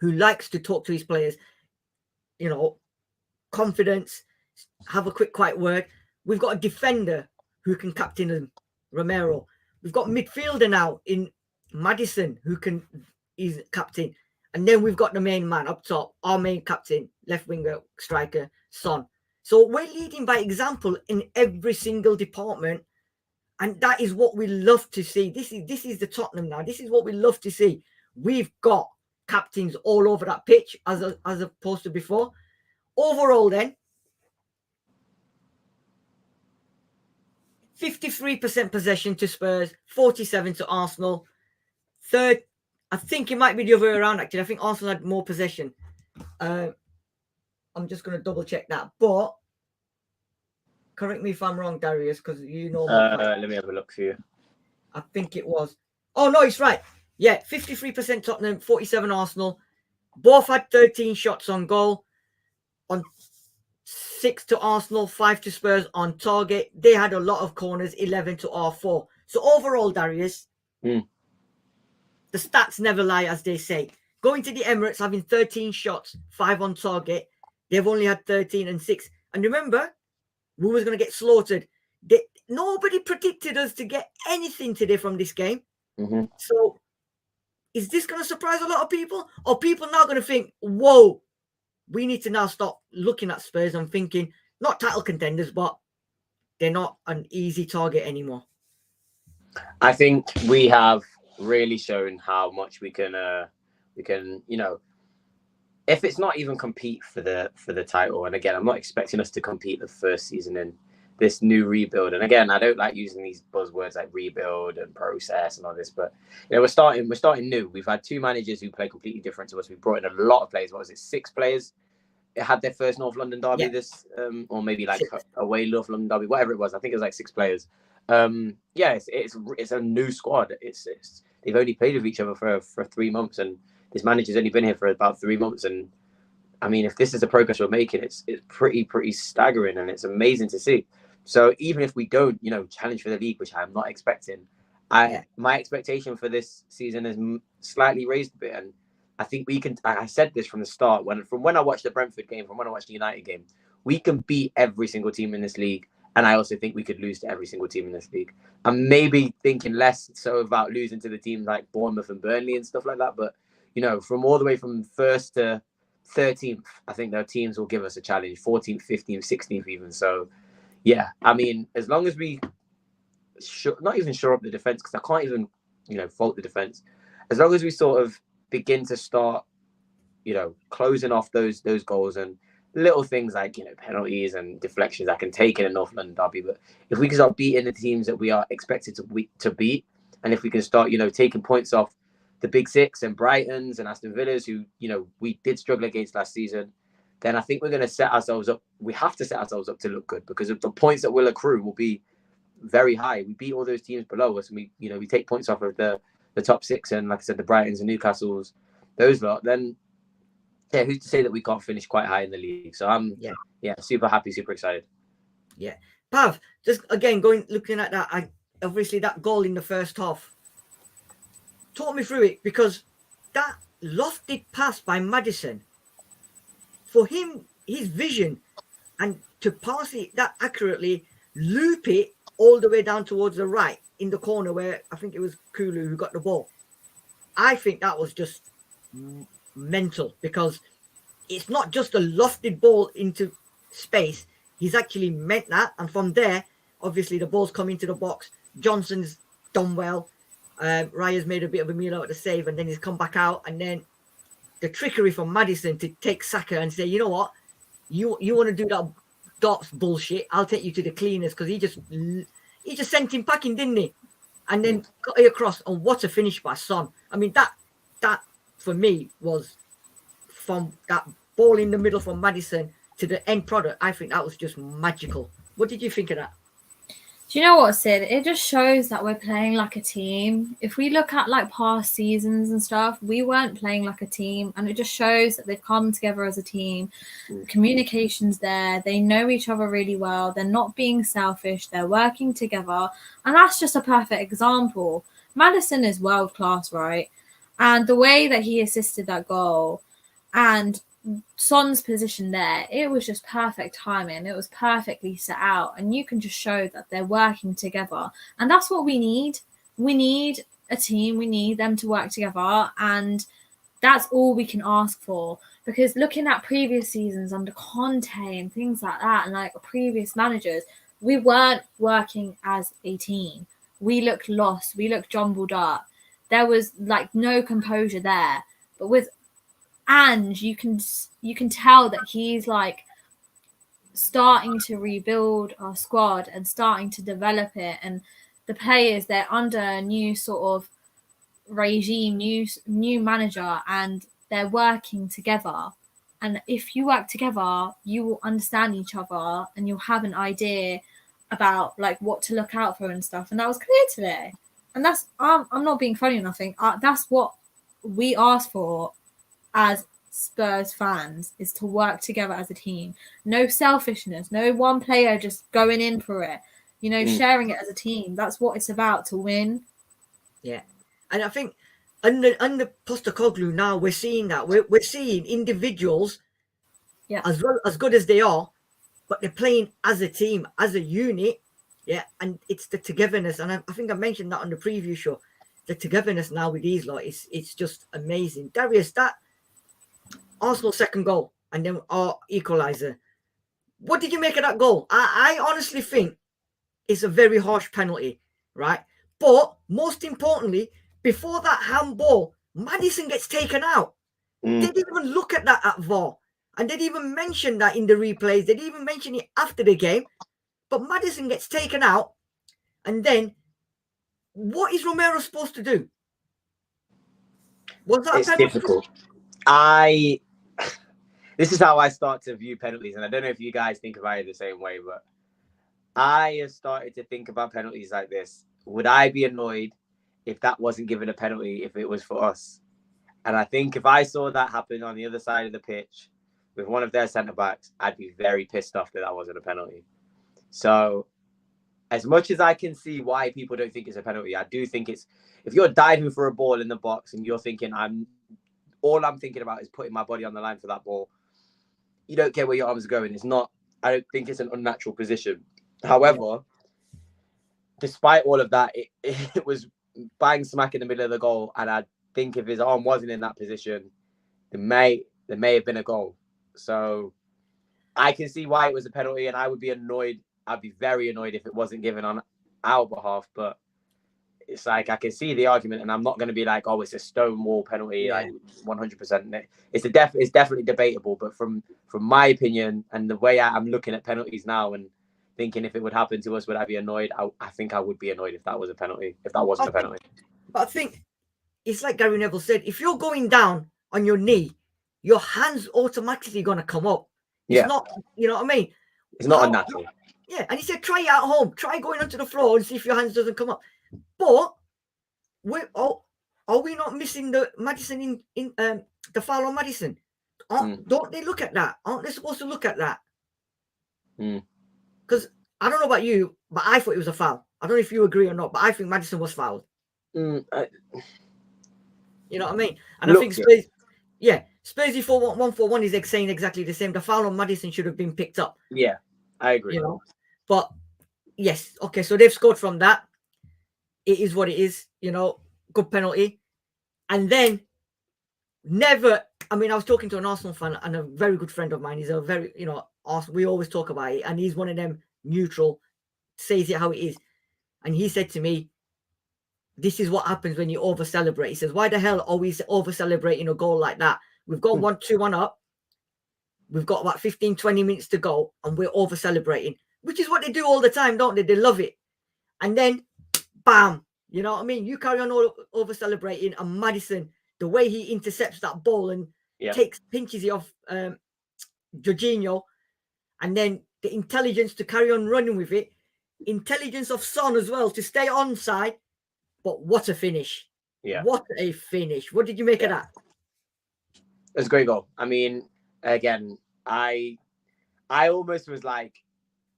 who likes to talk to his players, you know, confidence, have a quiet word. We've got a defender who can captain them, Romero. We've got midfielder now in Maddison is captain. And then we've got the main man up top, our main captain, left winger, striker, Son. So we're leading by example in every single department. And that is what we love to see. This is the Tottenham now. This is what we love to see. We've got captains all over that pitch as opposed to before. Overall then, 53% possession to Spurs, 47% to Arsenal. Third, I think it might be the other way around, actually. I think Arsenal had more possession. I'm just going to double check that. But correct me if I'm wrong, Darius, because you know. Let me have a look for you. I think it was. Oh, no, it's right. Yeah, 53% Tottenham, 47% Arsenal. Both had 13 shots on goal. On 6 to Arsenal, 5 to Spurs on target. They had a lot of corners, 11 to R4. So overall, Darius, the stats never lie, as they say. Going to the Emirates, having 13 shots, 5 on target. They've only had 13 and 6. And remember, we was going to get slaughtered. Nobody predicted us to get anything today from this game. So is this going to surprise a lot of people? Or people now going to think, whoa, we need to now stop looking at Spurs and thinking, not title contenders, but they're not an easy target anymore? I think we have really shown how much we can, you know, if it's not even compete for the title. And again, I'm not expecting us to compete the first season in this new rebuild. And again, I don't like using these buzzwords like rebuild and process and all this, but we're starting new. We've had 2 managers who play completely different to us. We brought in a lot of players. What was it, 6 players? It had their first North London derby this, or maybe like away North London derby, whatever it was. I think it was like 6 players. It's a new squad. It's they've only played with each other for 3 months, and this manager's only been here for about 3 months. And I mean, if this is the progress we're making, it's pretty staggering, and it's amazing to see. So even if we don't, challenge for the league, which I'm not expecting, my expectation for this season is slightly raised a bit. And I think we can. I said this from the start, from when I watched the Brentford game, from when I watched the United game, we can beat every single team in this league. And I also think we could lose to every single team in this league. I'm maybe thinking less so about losing to the teams like Bournemouth and Burnley and stuff like that. But, from all the way from 1st to 13th, I think their teams will give us a challenge, 14th, 15th, 16th even. So, yeah, I mean, as long as we not even shore up the defence, because I can't even, fault the defence. As long as we sort of begin to start, closing off those goals and little things like, penalties and deflections I can take in a North London derby. But if we can start beating the teams that we are expected to beat, and if we can start, taking points off the Big Six and Brightons and Aston Villas, who, we did struggle against last season, then I think we're going to set ourselves up. We have to set ourselves up to look good, because of the points that will accrue will be very high. We beat all those teams below us, and we take points off of the top 6, and like I said, the Brightons and Newcastles, those lot. Then, who's to say that we can't finish quite high in the league? So I'm super happy, super excited. Yeah, Pav, just again looking at that, obviously that goal in the first half. Talk me through it, because that lofted pass by Maddison, for him, his vision, and to pass it that accurately, loop it all the way down towards the right in the corner where I think it was Kulu who got the ball. I think that was just mental, because it's not just a lofted ball into space. He's actually meant that, and from there, obviously the ball's come into the box. Johnson's done well. Raya's made a bit of a meal out of the save, and then he's come back out, and then the trickery from Maddison to take Saka and say, you know what, you want to do that dots bullshit, I'll take you to the cleaners, because he just sent him packing, didn't he? And then got it across, and what a finish by Son. I mean, that for me was, from that ball in the middle from Maddison to the end product, I think that was just magical. What did you think of that? Do you know what, Sid? It just shows that we're playing like a team. If we look at like past seasons and stuff, we weren't playing like a team, and it just shows that they've come together as a team. Communication's there. They know each other really well. They're not being selfish. They're working together, and that's just a perfect example. Maddison is world class, right? And the way that he assisted that goal, and Son's position there, it was just perfect timing. It was perfectly set out, and you can just show that they're working together, and that's what we need. We need a team. We need them to work together, and that's all we can ask for. Because looking at previous seasons under Conte and things like that, and like previous managers, we weren't working as a team. We looked lost. We looked jumbled up. There was like no composure there. But with Ange, you can tell that he's like starting to rebuild our squad and starting to develop it, and the players, they're under a new sort of regime, new manager, and they're working together. And if you work together, you will understand each other, and you'll have an idea about like what to look out for and stuff. And that was clear today. And that's I'm not being funny or nothing. That's what we asked for as Spurs fans, is to work together as a team. No selfishness, no one player just going in for it, sharing it as a team. That's what it's about, to win. Yeah. And I think under Postecoglou now, we're seeing that. We're seeing individuals as good as they are, but they're playing as a team, as a unit. Yeah. And it's the togetherness. And I think I mentioned that on the preview show. The togetherness now with these lot, it's just amazing. Darius, that Arsenal's second goal and then our equaliser. What did you make of that goal? I honestly think it's a very harsh penalty, right? But most importantly, before that handball, Maddison gets taken out. They didn't even look at that at VAR. And they didn't even mention that in the replays. They didn't even mention it after the game. But Maddison gets taken out, and then what is Romero supposed to do? Was that it's difficult. This is how I start to view penalties, and I don't know if you guys think about it the same way, but I have started to think about penalties like this. Would I be annoyed if that wasn't given a penalty if it was for us? And I think if I saw that happen on the other side of the pitch with one of their centre-backs, I'd be very pissed off that that wasn't a penalty. So as much as I can see why people don't think it's a penalty, I do think it's, if you're diving for a ball in the box and you're thinking, all I'm thinking about is putting my body on the line for that ball, you don't care where your arms are going. It's not, I don't think it's an unnatural position. However, despite all of that, it was bang smack in the middle of the goal. And I think if his arm wasn't in that position, there may have been a goal. So I can see why it was a penalty, and I would be annoyed. I'd be very annoyed if it wasn't given on our behalf. But it's like, I can see the argument, and I'm not going to be like, oh, it's a stonewall penalty, like 100%. It's definitely debatable. But from my opinion and the way I'm looking at penalties now and thinking if it would happen to us, would I be annoyed? I think I would be annoyed if that was a penalty, if that wasn't a penalty. But I think it's like Gary Neville said, if you're going down on your knee, your hand's automatically going to come up. It's not, you know what I mean? It's not unnatural. Yeah, and he said, try it at home. Try going onto the floor and see if your hands doesn't come up. But are we not missing the Maddison in the foul on Maddison? Don't they look at that? Aren't they supposed to look at that? Because I don't know about you, but I thought it was a foul. I don't know if you agree or not, but I think Maddison was fouled. You know what I mean? And I think Spurs, Spursy 141 is saying exactly the same. The foul on Maddison should have been picked up. Yeah, I agree. You know, but yes, okay, so they've scored from that. It is what it is, you know, good penalty. And then I was talking to an Arsenal fan and a very good friend of mine. He's a very, you know, we always talk about it, and he's one of them neutral, says it how it is. And he said to me, this is what happens when you over celebrate. He says, why the hell are we over celebrating a goal like that? We've got 1-2-1 up. We've got about 15-20 minutes to go, and we're over celebrating, which is what they do all the time, don't they? They love it. And then bam, you know what I mean? You carry on over celebrating, and Maddison, the way he intercepts that ball and pinches it off Jorginho, and then the intelligence to carry on running with it, intelligence of Son as well to stay onside. But what a finish! What a finish! What did you make of that? It was a great goal. I mean, again, I almost was like,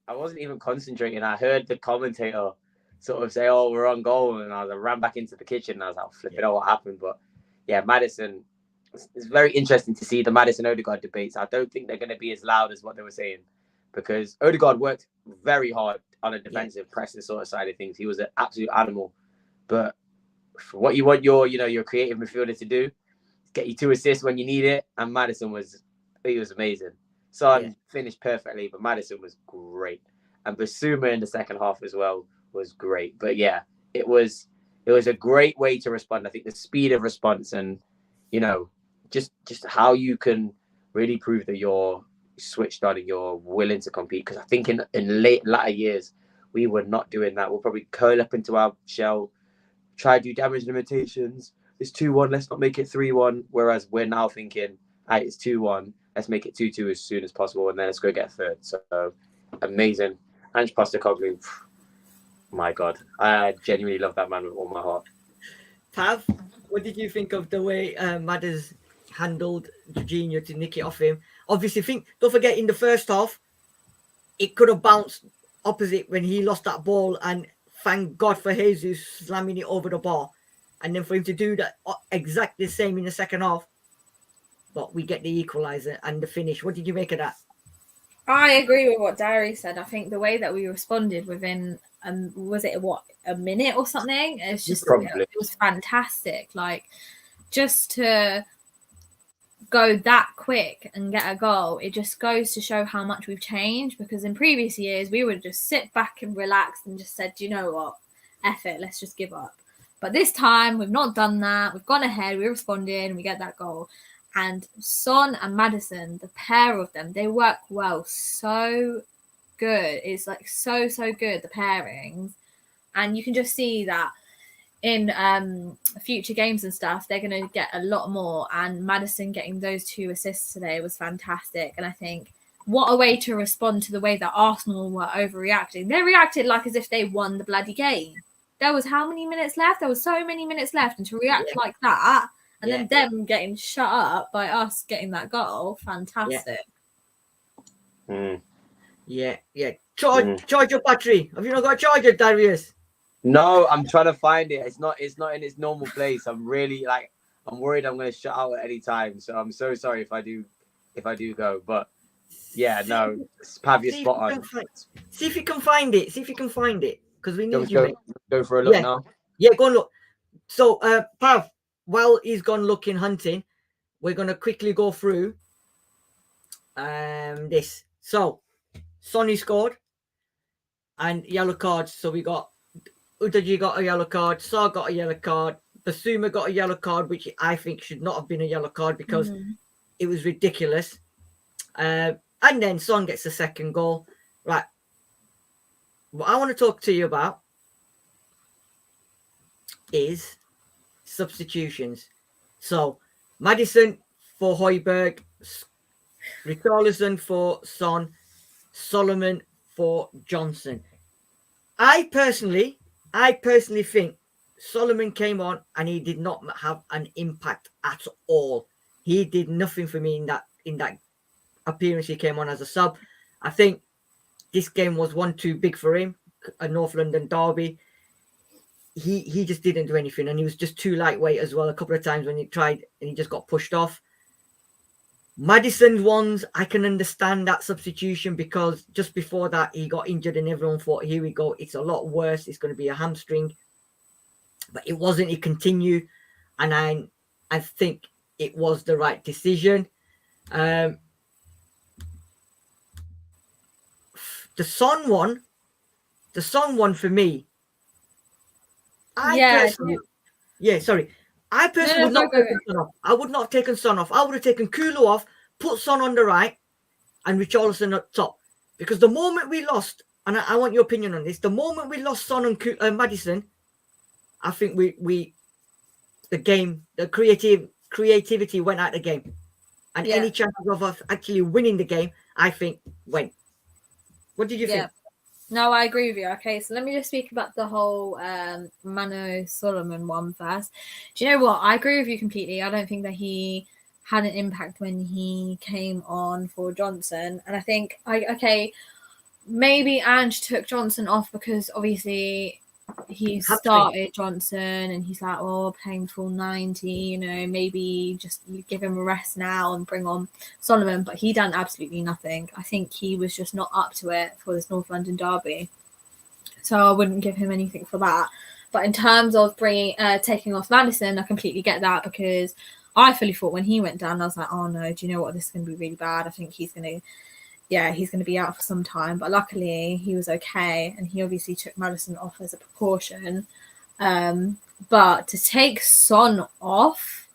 I wasn't even concentrating. I heard the commentator sort of say, "Oh, we're on goal," and I ran back into the kitchen. And I was like, "Flipping out, what happened?" But yeah, Maddison. It's very interesting to see the Maddison-Odegaard debates. I don't think they're going to be as loud as what they were saying, because Odegaard worked very hard on a defensive pressing sort of side of things. He was an absolute animal. But for what you want your creative midfielder to do, get you 2 assists when you need it. And Maddison was amazing. Son finished perfectly, but Maddison was great. And Basuma in the second half as well was great. But yeah, it was a great way to respond. I think the speed of response and, you know, just how you can really prove that you're switched on and you're willing to compete. Because I think in latter years, we were not doing that. We'll probably curl up into our shell, try to do damage limitations. It's 2-1, let's not make it 3-1. Whereas we're now thinking, hey, it's 2-1, let's make it 2-2 as soon as possible, and then let's go get a third. So amazing. Ange Postecoglou, my God, I genuinely love that man with all my heart. Pav, what did you think of the way Madders handled Jorginho to nick it off him? Obviously, don't forget, in the first half, it could have bounced opposite when he lost that ball, and thank God for Jesus slamming it over the bar. And then for him to do that exactly the same in the second half. But we get the equaliser and the finish. What did you make of that? I agree with what Diary said. I think the way that we responded within, was it a minute or something? It's just, it was fantastic. Like, just to go that quick and get a goal, it just goes to show how much we've changed. Because in previous years, we would just sit back and relax and just said, you know what, F it, let's just give up. But this time, we've not done that. We've gone ahead, we responded, and we get that goal. And Son and Maddison, the pair of them, they work well so good. It's like so good, the pairings, and you can just see that in future games and stuff, they're going to get a lot more. And Maddison getting those 2 assists today was fantastic. And I think what a way to respond to the way that Arsenal were overreacting. They reacted like as if they won the bloody game. There was how many minutes left? There was so many minutes left, and to react like that, and then them getting shut up by us getting that goal, fantastic. Yeah. Charge your battery. Have you not got a charger, Darius? No, I'm trying to find it. It's not in its normal place. I'm really I'm worried I'm going to shut out at any time. So I'm so sorry if I do go. But yeah, no, Pav, you're spot on. See if you can find it. Because we need you. Go for a look now. Yeah, go and look. So, Pav, while he's gone looking, hunting, we're going to quickly go through this. So, Sonny scored and yellow cards. So we got Udogie got a yellow card, Sarr got a yellow card, Basuma got a yellow card, which I think should not have been a yellow card because it was ridiculous. And then Son gets the second goal. Right. What I want to talk to you about is substitutions. So, Maddison for Højbjerg, Richarlison for Son, Solomon for Johnson. I personally think Solomon came on and he did not have an impact at all. He did nothing for me in that appearance. He came on as a sub. I think this game was one too big for him. A North London derby. He just didn't do anything, and he was just too lightweight as well. A couple of times when he tried and he just got pushed off. Maddison's ones, I can understand that substitution because just before that he got injured and everyone thought, here we go, it's a lot worse. It's going to be a hamstring. But it wasn't. He continued, and I think it was the right decision. The Son one for me. I personally would not have taken Son off. I would not have taken Son off. I would have taken Kulu off, put Son on the right, and Richarlison up top. Because the moment we lost, and I want your opinion on this, the moment we lost Son and Maddison, I think the creativity went out of the game. And any chances of us actually winning the game, I think, went. What did you think? No, I agree with you. Okay, so let me just speak about the whole Mano Solomon one first. Do you know what? I agree with you completely. I don't think that he had an impact when he came on for Johnson. And I think, maybe Ange took Johnson off because obviously he started Johnson and he's like, playing full 90, maybe just give him a rest now and bring on Solomon. But he done absolutely nothing. I think he was just not up to it for this North London derby. So I wouldn't give him anything for that. But in terms of taking off Maddison, I completely get that because I fully thought when he went down, I was like, oh no, do you know what? This is going to be really bad. I think he's going to be out for some time. But luckily, he was okay. And he obviously took Maddison off as a precaution. But to take Son off,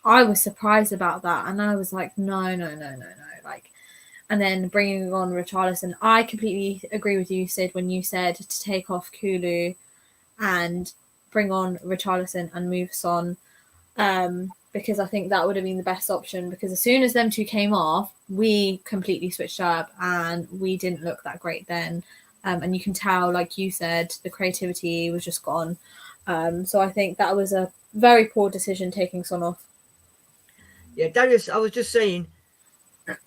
I was surprised about that. And I was like, no. And then bringing on Richarlison, I completely agree with you, Sid, when you said to take off Kulu and bring on Richarlison and move Son. Because I think that would have been the best option because as soon as them two came off, we completely switched up and we didn't look that great then. And you can tell, like you said, the creativity was just gone. So I think that was a very poor decision taking Son off. Yeah, Darius, I was just saying,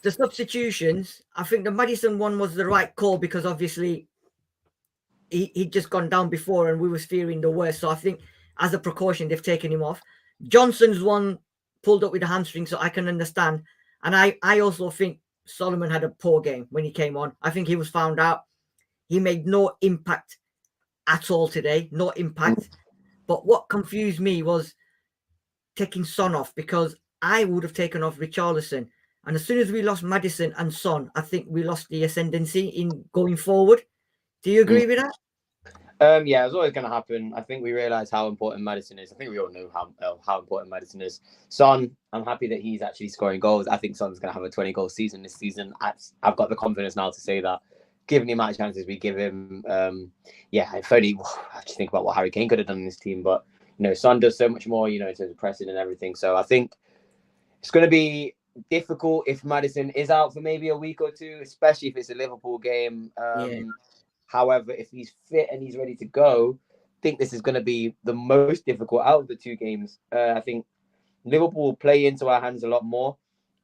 the substitutions, I think the Maddison one was the right call because obviously he'd just gone down before and we was fearing the worst. So I think as a precaution, they've taken him off. Johnson's one pulled up with a hamstring, so I can understand. And I also think Solomon had a poor game when he came on. I think he was found out. He made no impact at all today. No impact. But what confused me was taking Son off because I would have taken off Richarlison. And as soon as we lost Maddison and Son, I think we lost the ascendancy in going forward. Do you agree with that? Yeah, it was always going to happen. I think we realised how important Maddison is. I think we all knew how important Maddison is. Son, I'm happy that he's actually scoring goals. I think Son's going to have a 20-goal season this season. I've got the confidence now to say that. given the amount of chances we give him, if only I just think about what Harry Kane could have done in this team. But Son does so much more, in terms of pressing and everything. So I think it's going to be difficult if Maddison is out for maybe a week or two, especially if it's a Liverpool game. However, if he's fit and he's ready to go, I think this is going to be the most difficult out of the two games. I think Liverpool will play into our hands a lot more,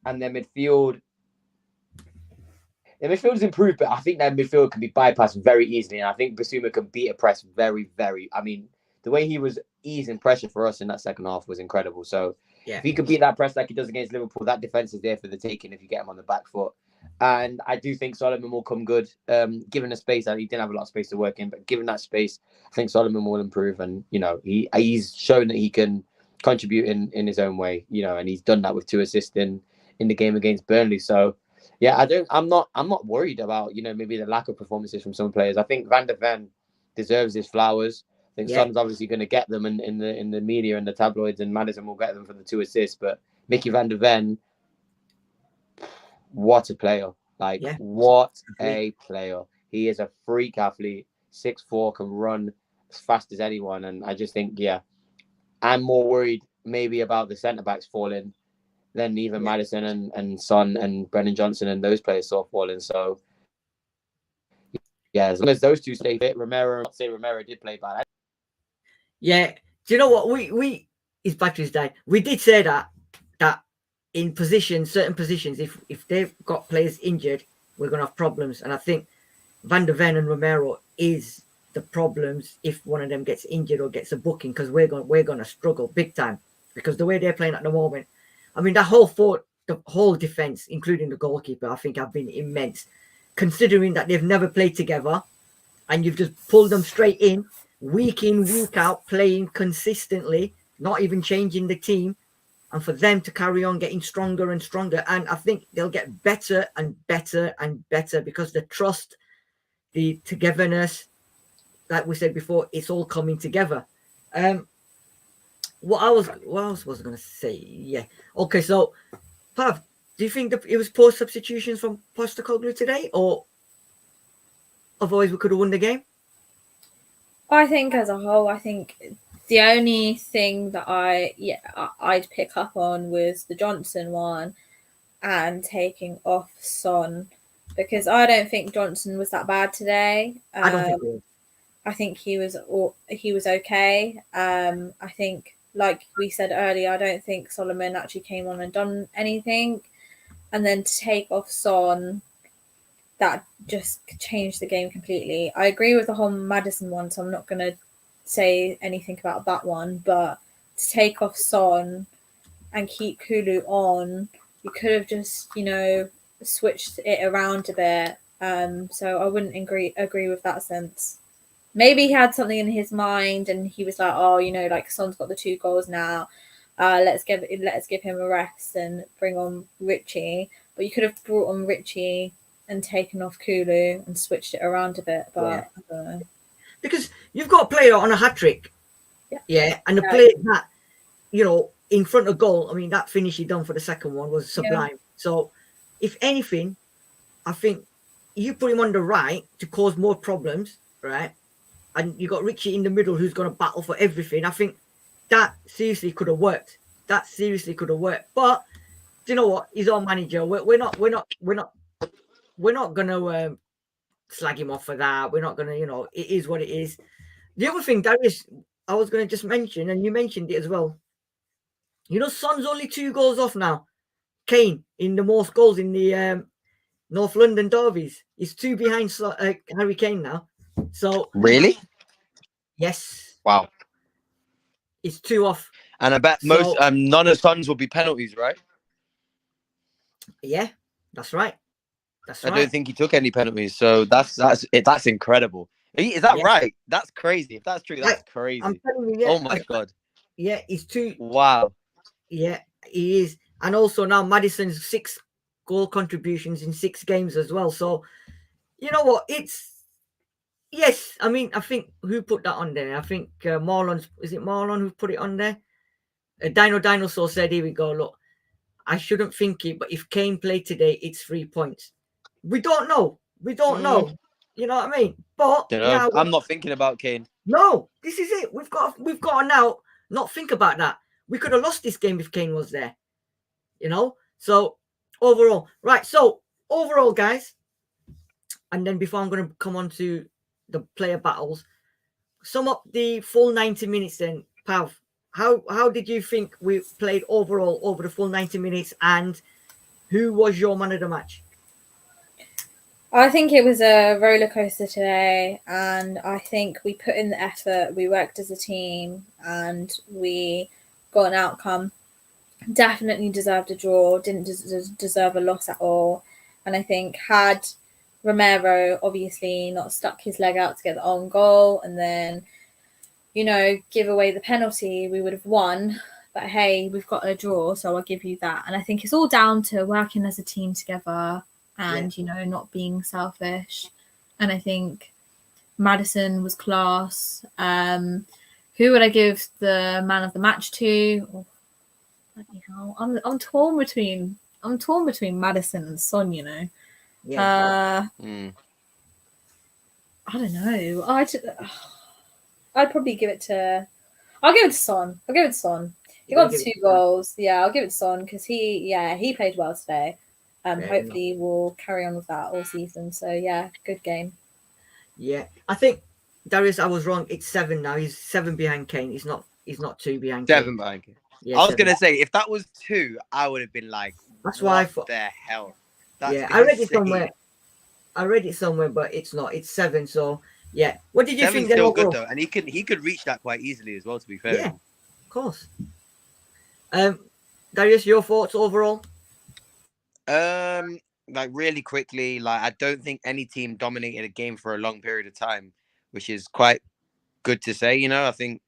and their midfield is improved, but I think their midfield can be bypassed very easily, and I think Basuma can beat a press very, very. I mean, the way he was easing pressure for us in that second half was incredible. So if he could beat that press like he does against Liverpool, that defense is there for the taking if you get him on the back foot. And I do think Solomon will come good, given the space. He didn't have a lot of space to work in, but given that space, I think Solomon will improve. And he's shown that he can contribute in his own way. And he's done that with 2 assists in the game against Burnley. So I'm not worried about maybe the lack of performances from some players. I think Van der Ven deserves his flowers. I think Son's obviously going to get them in the media and the tabloids, and Maddison will get them for the 2 assists. But Mickey Van der Ven, what a player! What a player! He is a freak athlete. 6'4", can run as fast as anyone, and I just think I'm more worried maybe about the centre backs falling than even Maddison and Son and Brennan Johnson and those players sort of falling. So as long as those two stay fit, Romero did play bad. Yeah, do you know what we his battery's died. We did say that in certain positions, if they've got players injured, we're gonna have problems. And I think Van der Ven and Romero is the problems if one of them gets injured or gets a booking, because we're gonna struggle big time, because the way they're playing at the moment, I mean, the whole defense, including the goalkeeper, I think have been immense, considering that they've never played together, and you've just pulled them straight in, week out, playing consistently, not even changing the team, and for them to carry on getting stronger and stronger. And I think they'll get better and better and better, because the trust, the togetherness, like we said before, it's all coming together. What else was I going to say? Yeah. Okay, so, Pav, do you think that it was poor substitutions from Postecoglou today, or otherwise we could have won the game? I think as a whole, I think the only thing that I'd pick up on was the Johnson one and taking off Son, because I don't think Johnson was that bad today. I don't think he was. I think he was okay. I think, like we said earlier, I don't think Solomon actually came on and done anything. And then to take off Son, that just changed the game completely. I agree with the whole Maddison one, so I'm not going to say anything about that one. But to take off Son and keep Kulu on, you could have just, switched it around a bit. So I wouldn't agree with that sense. Maybe he had something in his mind and he was like, Son's got the 2 goals now. Let's give him a rest and bring on Richie. But you could have brought on Richie and taken off Kulu and switched it around a bit. But I don't know. Because you've got a player on a hat-trick. And the player that, in front of goal, I mean, that finish he done for the second one was sublime. So, if anything, I think you put him on the right to cause more problems, right? And you got Richie in the middle who's going to battle for everything. I think that seriously could have worked. But do you know what? He's our manager. We're not going to slag him off for that. We're not going to, it is what it is. The other thing, Darius, I was going to just mention, and you mentioned it as well. Son's only 2 goals off now. Kane in the most goals in the North London derbies. He's 2 behind Harry Kane now. So really? Yes. Wow. It's 2 off. And I bet most none of Son's will be penalties, right? Yeah, that's right. I don't think he took any penalties, so that's incredible. Is that right? That's crazy. If that's true, that's crazy. I'm telling you, oh my god. Yeah, he's 2. Wow. Yeah, he is. And also now Maddison's 6 goal contributions in 6 games as well. So you know what? Yes, I mean, I think who put that on there? I think Marlon who put it on there? Dino Dinosaur said, here we go, look, I shouldn't think it, but if Kane played today, it's 3 points. We don't know. You know what I mean? But You know, now I'm not thinking about Kane. no, this is it. We've got to now not think about that. We could have lost this game if Kane was there. You know? So overall, right. So overall, guys, and then before I'm going to come on to the player battles, sum up the full 90 minutes then, Pav. How did you think we played overall over the full 90 minutes, and who was your man of the match? I think it was a roller coaster today, and I think we put in the effort, we worked as a team, and we got an outcome. Definitely deserved a draw, didn't deserve a loss at all. And I think had Romero obviously not stuck his leg out to get the own goal and then, you know, give away the penalty, we would have won. But hey, we've got a draw, so I'll give you that. And I think it's all down to working as a team together and, you know, not being selfish. And I think Maddison was class. Who would I give the man of the match to? Oh, bloody hell. I'm torn between Maddison and Son, you know. Yeah. I don't know. I'd probably give it to. I'll give it to Son. He got 2 goals. Yeah, I'll give it to Son because he played well today. Hopefully we'll carry on with that all season. So yeah, good game. Yeah, I think Darius, I was wrong. It's 7 now. He's 7 behind Kane. He's not 2 behind. 7 behind Kane. Yeah, I was gonna say if that was 2, I would have been like, that's why I thought. The hell? That's I read it somewhere. But it's not. It's 7. So yeah. What did you think? Still good though, and he could reach that quite easily as well. To be fair. Yeah, of course. Darius, your thoughts overall? Like really quickly, like I don't think any team dominated a game for a long period of time, which is quite good to say. You know, I think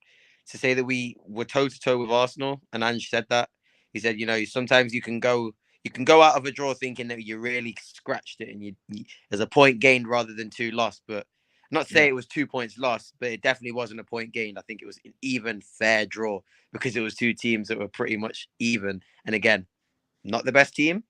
to say that we were toe to toe with Arsenal, and Ange said that. He said, you know, sometimes you can go out of a draw thinking that you really scratched it, and there's a point gained rather than 2 lost. But not to say it was 2 points lost, but it definitely wasn't a point gained. I think it was an even fair draw because it was 2 teams that were pretty much even. And again, not the best team,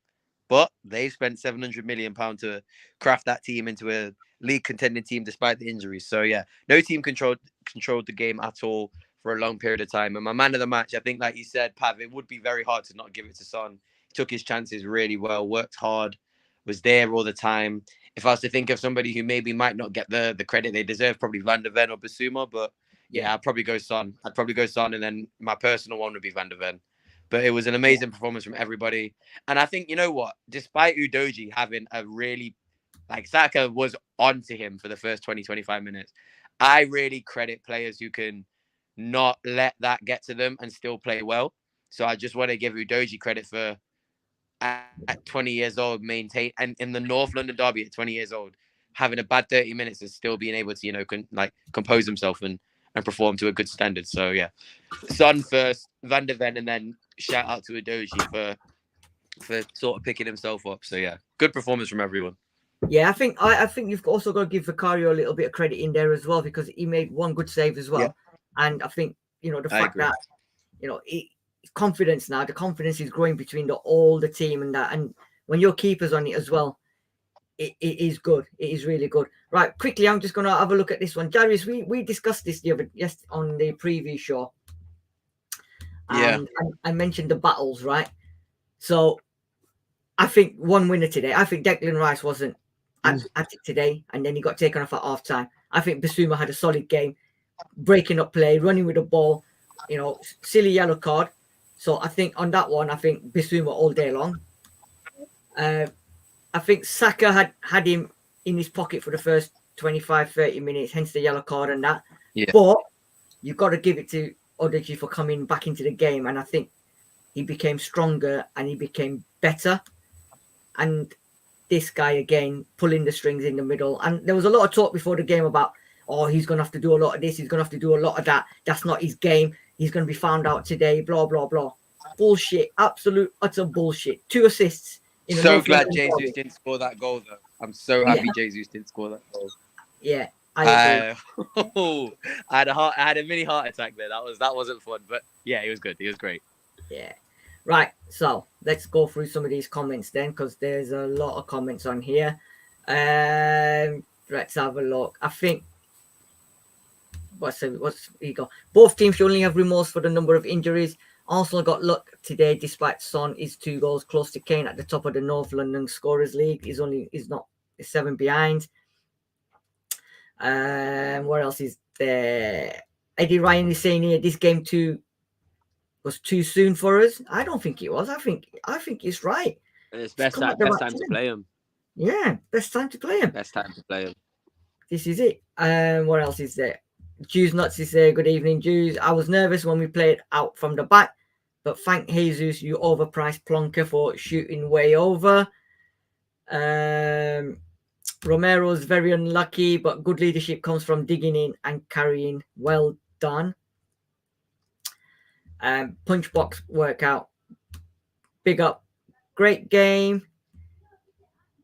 but they've spent £700 million to craft that team into a league contending team despite the injuries. So yeah, no team controlled the game at all for a long period of time. And my man of the match, I think, like you said, Pav, it would be very hard to not give it to Son. He took his chances really well, worked hard, was there all the time. If I was to think of somebody who maybe might not get the credit they deserve, probably Van der Ven or Bissouma. But yeah, I'd probably go Son. And then my personal one would be Van der Ven. But it was an amazing performance from everybody. And I think, you know what, despite Udogie having a really, like Saka was onto him for the first 20, 25 minutes, I really credit players who can not let that get to them and still play well. So I just want to give Udogie credit for at 20 years old, maintain, and in the North London derby at 20 years old, having a bad 30 minutes and still being able to, you know, compose himself and perform to a good standard. So yeah, Son first, Van der Ven, and then shout out to Udogie for sort of picking himself up. So yeah, good performance from everyone. Yeah, I think you've also got to give Vicario a little bit of credit in there as well because he made 1 good save as well. Yeah. And I think, you know, the fact that, you know, confidence now, the confidence is growing between all the team and that. And when your keeper's on it as well, it is good. It is really good. Right, quickly, I'm just going to have a look at this one. Darius, we discussed this on the preview show. And I mentioned the battles, right? So I think 1 winner today. I think Declan Rice wasn't at it today, and then he got taken off at half time. I think Bissouma had a solid game, breaking up play, running with the ball, you know, silly yellow card. So I think on that one, I think Bissouma all day long. I think Saka had him in his pocket for the first 25, 30 minutes, hence the yellow card and that. Yeah. But you've got to give it to Odegaard for coming back into the game. And I think he became stronger and he became better. And this guy, again, pulling the strings in the middle. And there was a lot of talk before the game about, oh, he's going to have to do a lot of this. He's going to have to do a lot of that. That's not his game. He's going to be found out today, blah, blah, blah. Bullshit. Absolute, utter bullshit. 2 assists. So glad Jesus didn't score that goal, though. I'm so happy Jesus didn't score that goal. Yeah. I had a mini heart attack there. That wasn't fun. But yeah, he was good. He was great. Yeah. Right. So let's go through some of these comments then, because there's a lot of comments on here. Right. Let's have a look. I think what's he got? Both teams should only have remorse for the number of injuries. Arsenal got luck today, despite Son is 2 goals close to Kane at the top of the North London Scorers League. He's 7 behind. What else is there? Eddie Ryan is saying here this game was too soon for us. I don't think it was. I think it's right. It's best time to play him. Yeah, best time to play him. Best time to play him. This is it. What else is there? Jews Nuts is there. Good evening, Jews. I was nervous when we played out from the back, but thank Jesus, you overpriced Plonker for shooting way over. Romero's very unlucky, but good leadership comes from digging in and carrying. Well done. Punchbox workout. Big up. Great game.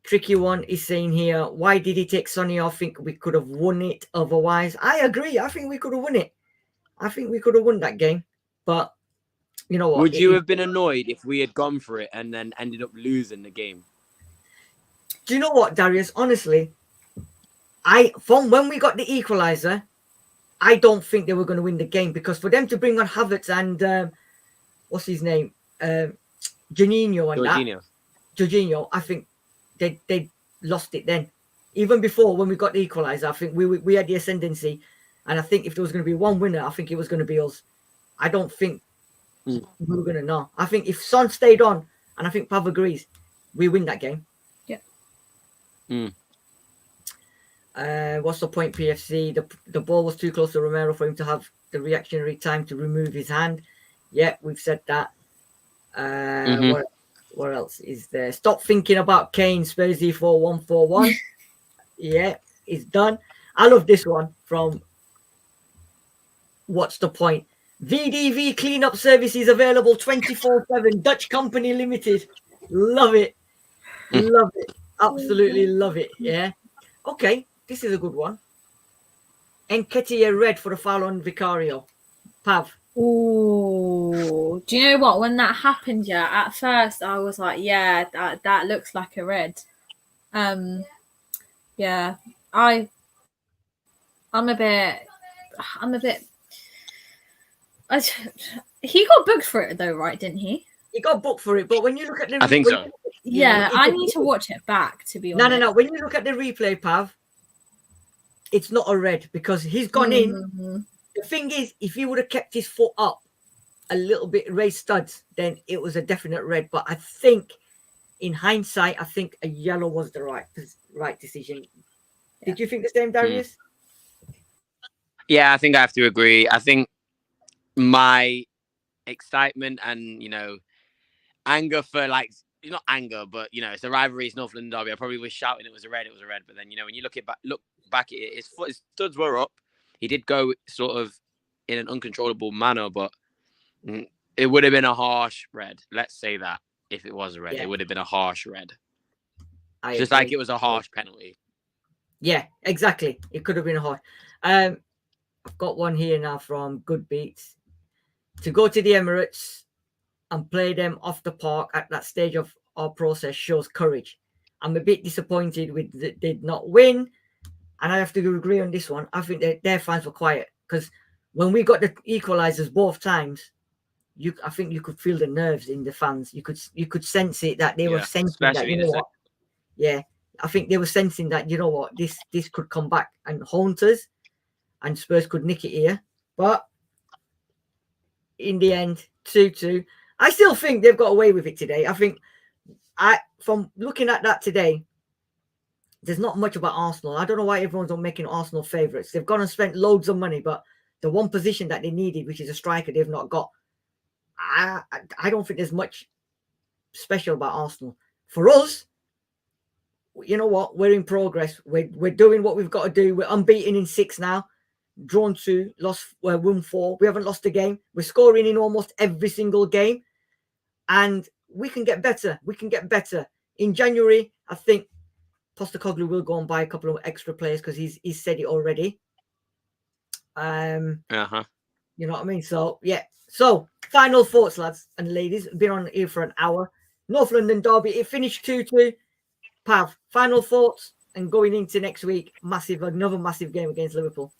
Tricky one is saying here, why did he take Sonny? I think we could have won it otherwise. I agree. I think we could have won it. I think we could have won that game. But you know what? Would you have been annoyed if we had gone for it and then ended up losing the game? Do you know what, Darius? Honestly, from when we got the equalizer, I don't think they were going to win the game, because for them to bring on Havertz and what's his name? Jorginho and Jorginho, I think they lost it then. Even before, when we got the equalizer, I think we had the ascendancy, and I think if there was going to be one winner, I think it was going to be us. I don't think we were going to know. I think if Son stayed on, and I think Pav agrees, we win that game. Yeah. What's the point, PFC? The ball was too close to Romero for him to have the reactionary time to remove his hand. Yeah, we've said that. What else is there? Stop thinking about Kane. Spurs E4 141. Yeah, it's done. I love this one from What's the Point? VDV cleanup services available 24/7. Dutch Company Limited. Love it. Love it. Absolutely love it. Yeah. Okay, this is a good one. Nketiah red for the foul on Vicario. Pav. Oh, do you know what? When that happened, yeah, at first I was like, yeah, that looks like a red. Yeah, I'm a bit. He got booked for it though, right? Didn't he? He got booked for it, but when you look at the, I think so. Yeah, I need to watch it back, to be honest. No. When you look at the replay, Pav, it's not a red because he's gone in. The thing is, if he would have kept his foot up a little bit, raised studs, then it was a definite red. But I think, in hindsight, I think a yellow was the right decision. Yeah. Did you think the same, Darius? Yeah, I think I have to agree. I think my excitement and, anger for, not anger, but, it's a rivalry, it's North London derby. I probably was shouting it was a red. But then, when you look back at it, his studs were up. He did go sort of in an uncontrollable manner, but it would have been a harsh red. Let's say that if it was a red, it would have been a harsh red. Just like it was a harsh penalty. Yeah, exactly. It could have been a harsh. I've got one here now from Good Beats. To go to the Emirates and play them off the park at that stage of our process shows courage. I'm a bit disappointed we did not win. And I have to agree on this one. I think that their fans were quiet because when we got the equalizers both times, I think you could feel the nerves in the fans. You could sense it that they were sensing that. You know what? Yeah, I think they were sensing that. You know what? This could come back and haunt us, and Spurs could nick it here. But in the end, 2-2. I still think they've got away with it today. I think from looking at that today. There's not much about Arsenal. I don't know why everyone's not making Arsenal favourites. They've gone and spent loads of money, but the one position that they needed, which is a striker, they've not got. I don't think there's much special about Arsenal. For us, you know what? We're in progress. We're doing what we've got to do. We're unbeaten in 6 now. Drawn 2, won 4. We haven't lost a game. We're scoring in almost every single game. And we can get better. We can get better. In January, I think Postecoglou will go and buy a couple of extra players because he's said it already. You know what I mean? So, yeah. So, final thoughts, lads and ladies. Been on here for an hour. North London derby. It finished 2-2. Pav, final thoughts? and going into next week, another massive game against Liverpool?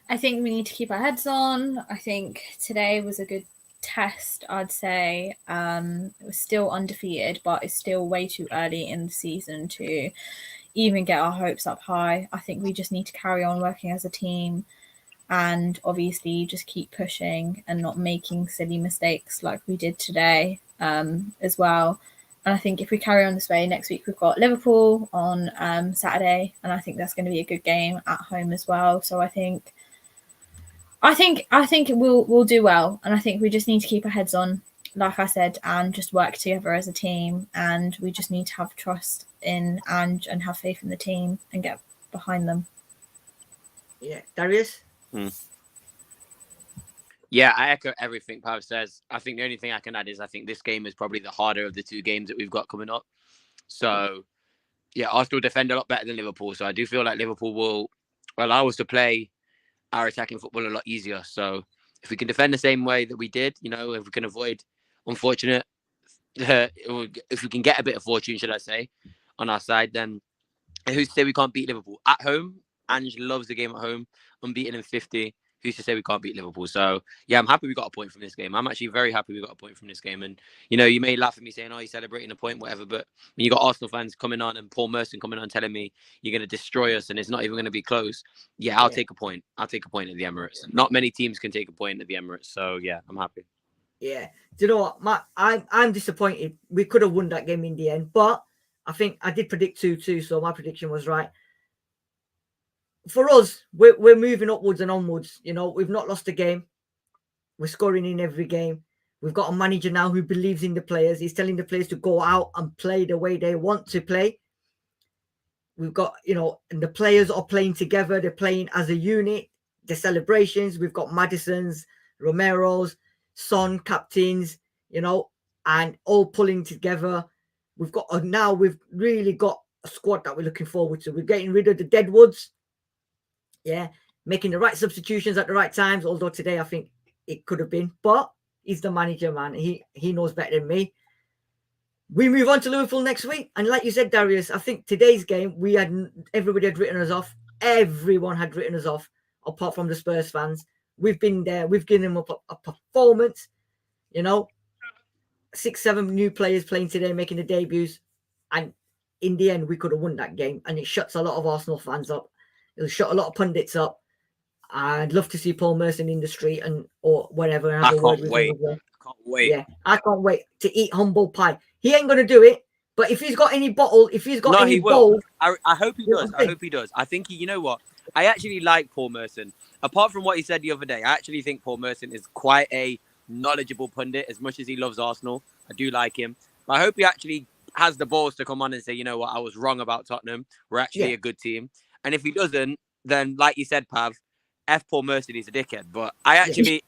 I think we need to keep our heads on. I think today was a good test, I'd say. It was still undefeated, but it's still way too early in the season to even get our hopes up high. I think we just need to carry on working as a team and obviously just keep pushing and not making silly mistakes like we did today as well. And I think if we carry on this way, next week we've got Liverpool on Saturday, and I think that's going to be a good game at home as well. So I think we'll do well, and I think we just need to keep our heads on, like I said, and just work together as a team. And we just need to have trust in and have faith in the team and get behind them. Yeah, Darius. Yeah, I echo everything Pav says. I think the only thing I can add is I think this game is probably the harder of the two games that we've got coming up. So, yeah, Arsenal defend a lot better than Liverpool. So I do feel like Liverpool will allow us to play our attacking football a lot easier. So if we can defend the same way that we did, you know, if we can avoid if we can get a bit of fortune, should I say, on our side, then who's to say we can't beat Liverpool at home? Ange loves the game at home, unbeaten in 50. Who's to say we can't beat Liverpool? So, yeah, I'm happy we got a point from this game. I'm actually very happy we got a point from this game. And, you know, you may laugh at me saying, oh, you're celebrating a point, whatever. But when you got Arsenal fans coming on and Paul Merson coming on telling me you're going to destroy us and it's not even going to be close. Yeah, I'll take a point. I'll take a point at the Emirates. Not many teams can take a point at the Emirates. So, yeah, I'm happy. Yeah. Do you know what? I'm disappointed. We could have won that game in the end. But I think I did predict 2-2. So my prediction was right. For us, we're moving upwards and onwards. You know, we've not lost a game. We're scoring in every game. We've got a manager now who believes in the players. He's telling the players to go out and play the way they want to play. We've got, you know, and the players are playing together. They're playing as a unit. The celebrations, we've got Madison's, Romero's, Son captains, you know, and all pulling together. We've really got a squad that we're looking forward to. We're getting rid of the deadwoods. Yeah, making the right substitutions at the right times. Although today I think it could have been, but he's the manager, man. He knows better than me. We move on to Liverpool next week, and like you said, Darius, I think today's game everybody had written us off. Everyone had written us off, apart from the Spurs fans. We've been there. We've given them a performance. You know, 6-7 new players playing today, making the debuts, and in the end, we could have won that game. And it shuts a lot of Arsenal fans up. It'll shut a lot of pundits up. I'd love to see Paul Merson in the street or whatever. I can't wait. Yeah, I can't wait to eat humble pie. He ain't going to do it, but if he's got any bowl, if he's got any bowl... I hope he does. I hope he does. I think, you know what? I actually like Paul Merson. Apart from what he said the other day, I actually think Paul Merson is quite a knowledgeable pundit. As much as he loves Arsenal, I do like him. But I hope he actually has the balls to come on and say, you know what, I was wrong about Tottenham. We're actually a good team. And if he doesn't, then like you said, Pav, F Paul Merson, he's a dickhead. But I actually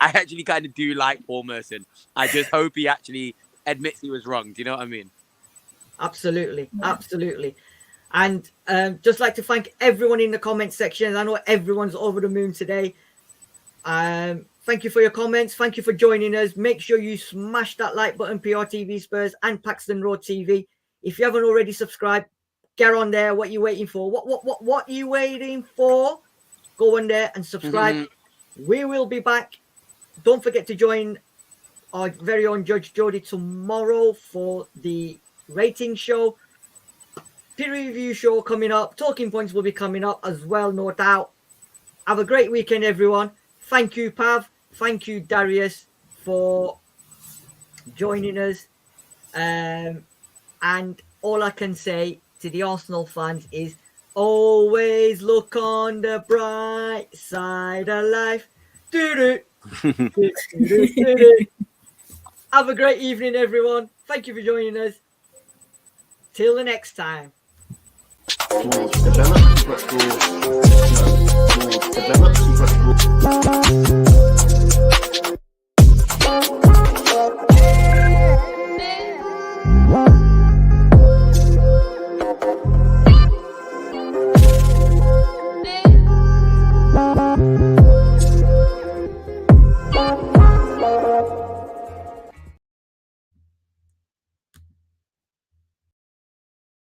kind of do like Paul Merson. I just hope he actually admits he was wrong. Do you know what I mean? Absolutely. Absolutely. And just like to thank everyone in the comment section. I know everyone's over the moon today. Thank you for your comments. Thank you for joining us. Make sure you smash that like button, PRTvSpurs and Paxton Road TV. If you haven't already subscribed, get on there. What are you waiting for? What are you waiting for? Go on there and subscribe. We will be back. Don't forget to join our very own Judge Jodi tomorrow for the rating show. Peer review show coming up. Talking points will be coming up as well, no doubt. Have a great weekend, everyone. Thank you, Pav. Thank you, Darius, for joining us. And all I can say to the Arsenal fans is always look on the bright side of life. Have a great evening, everyone. Thank you for joining us. Till the next time. More developed football.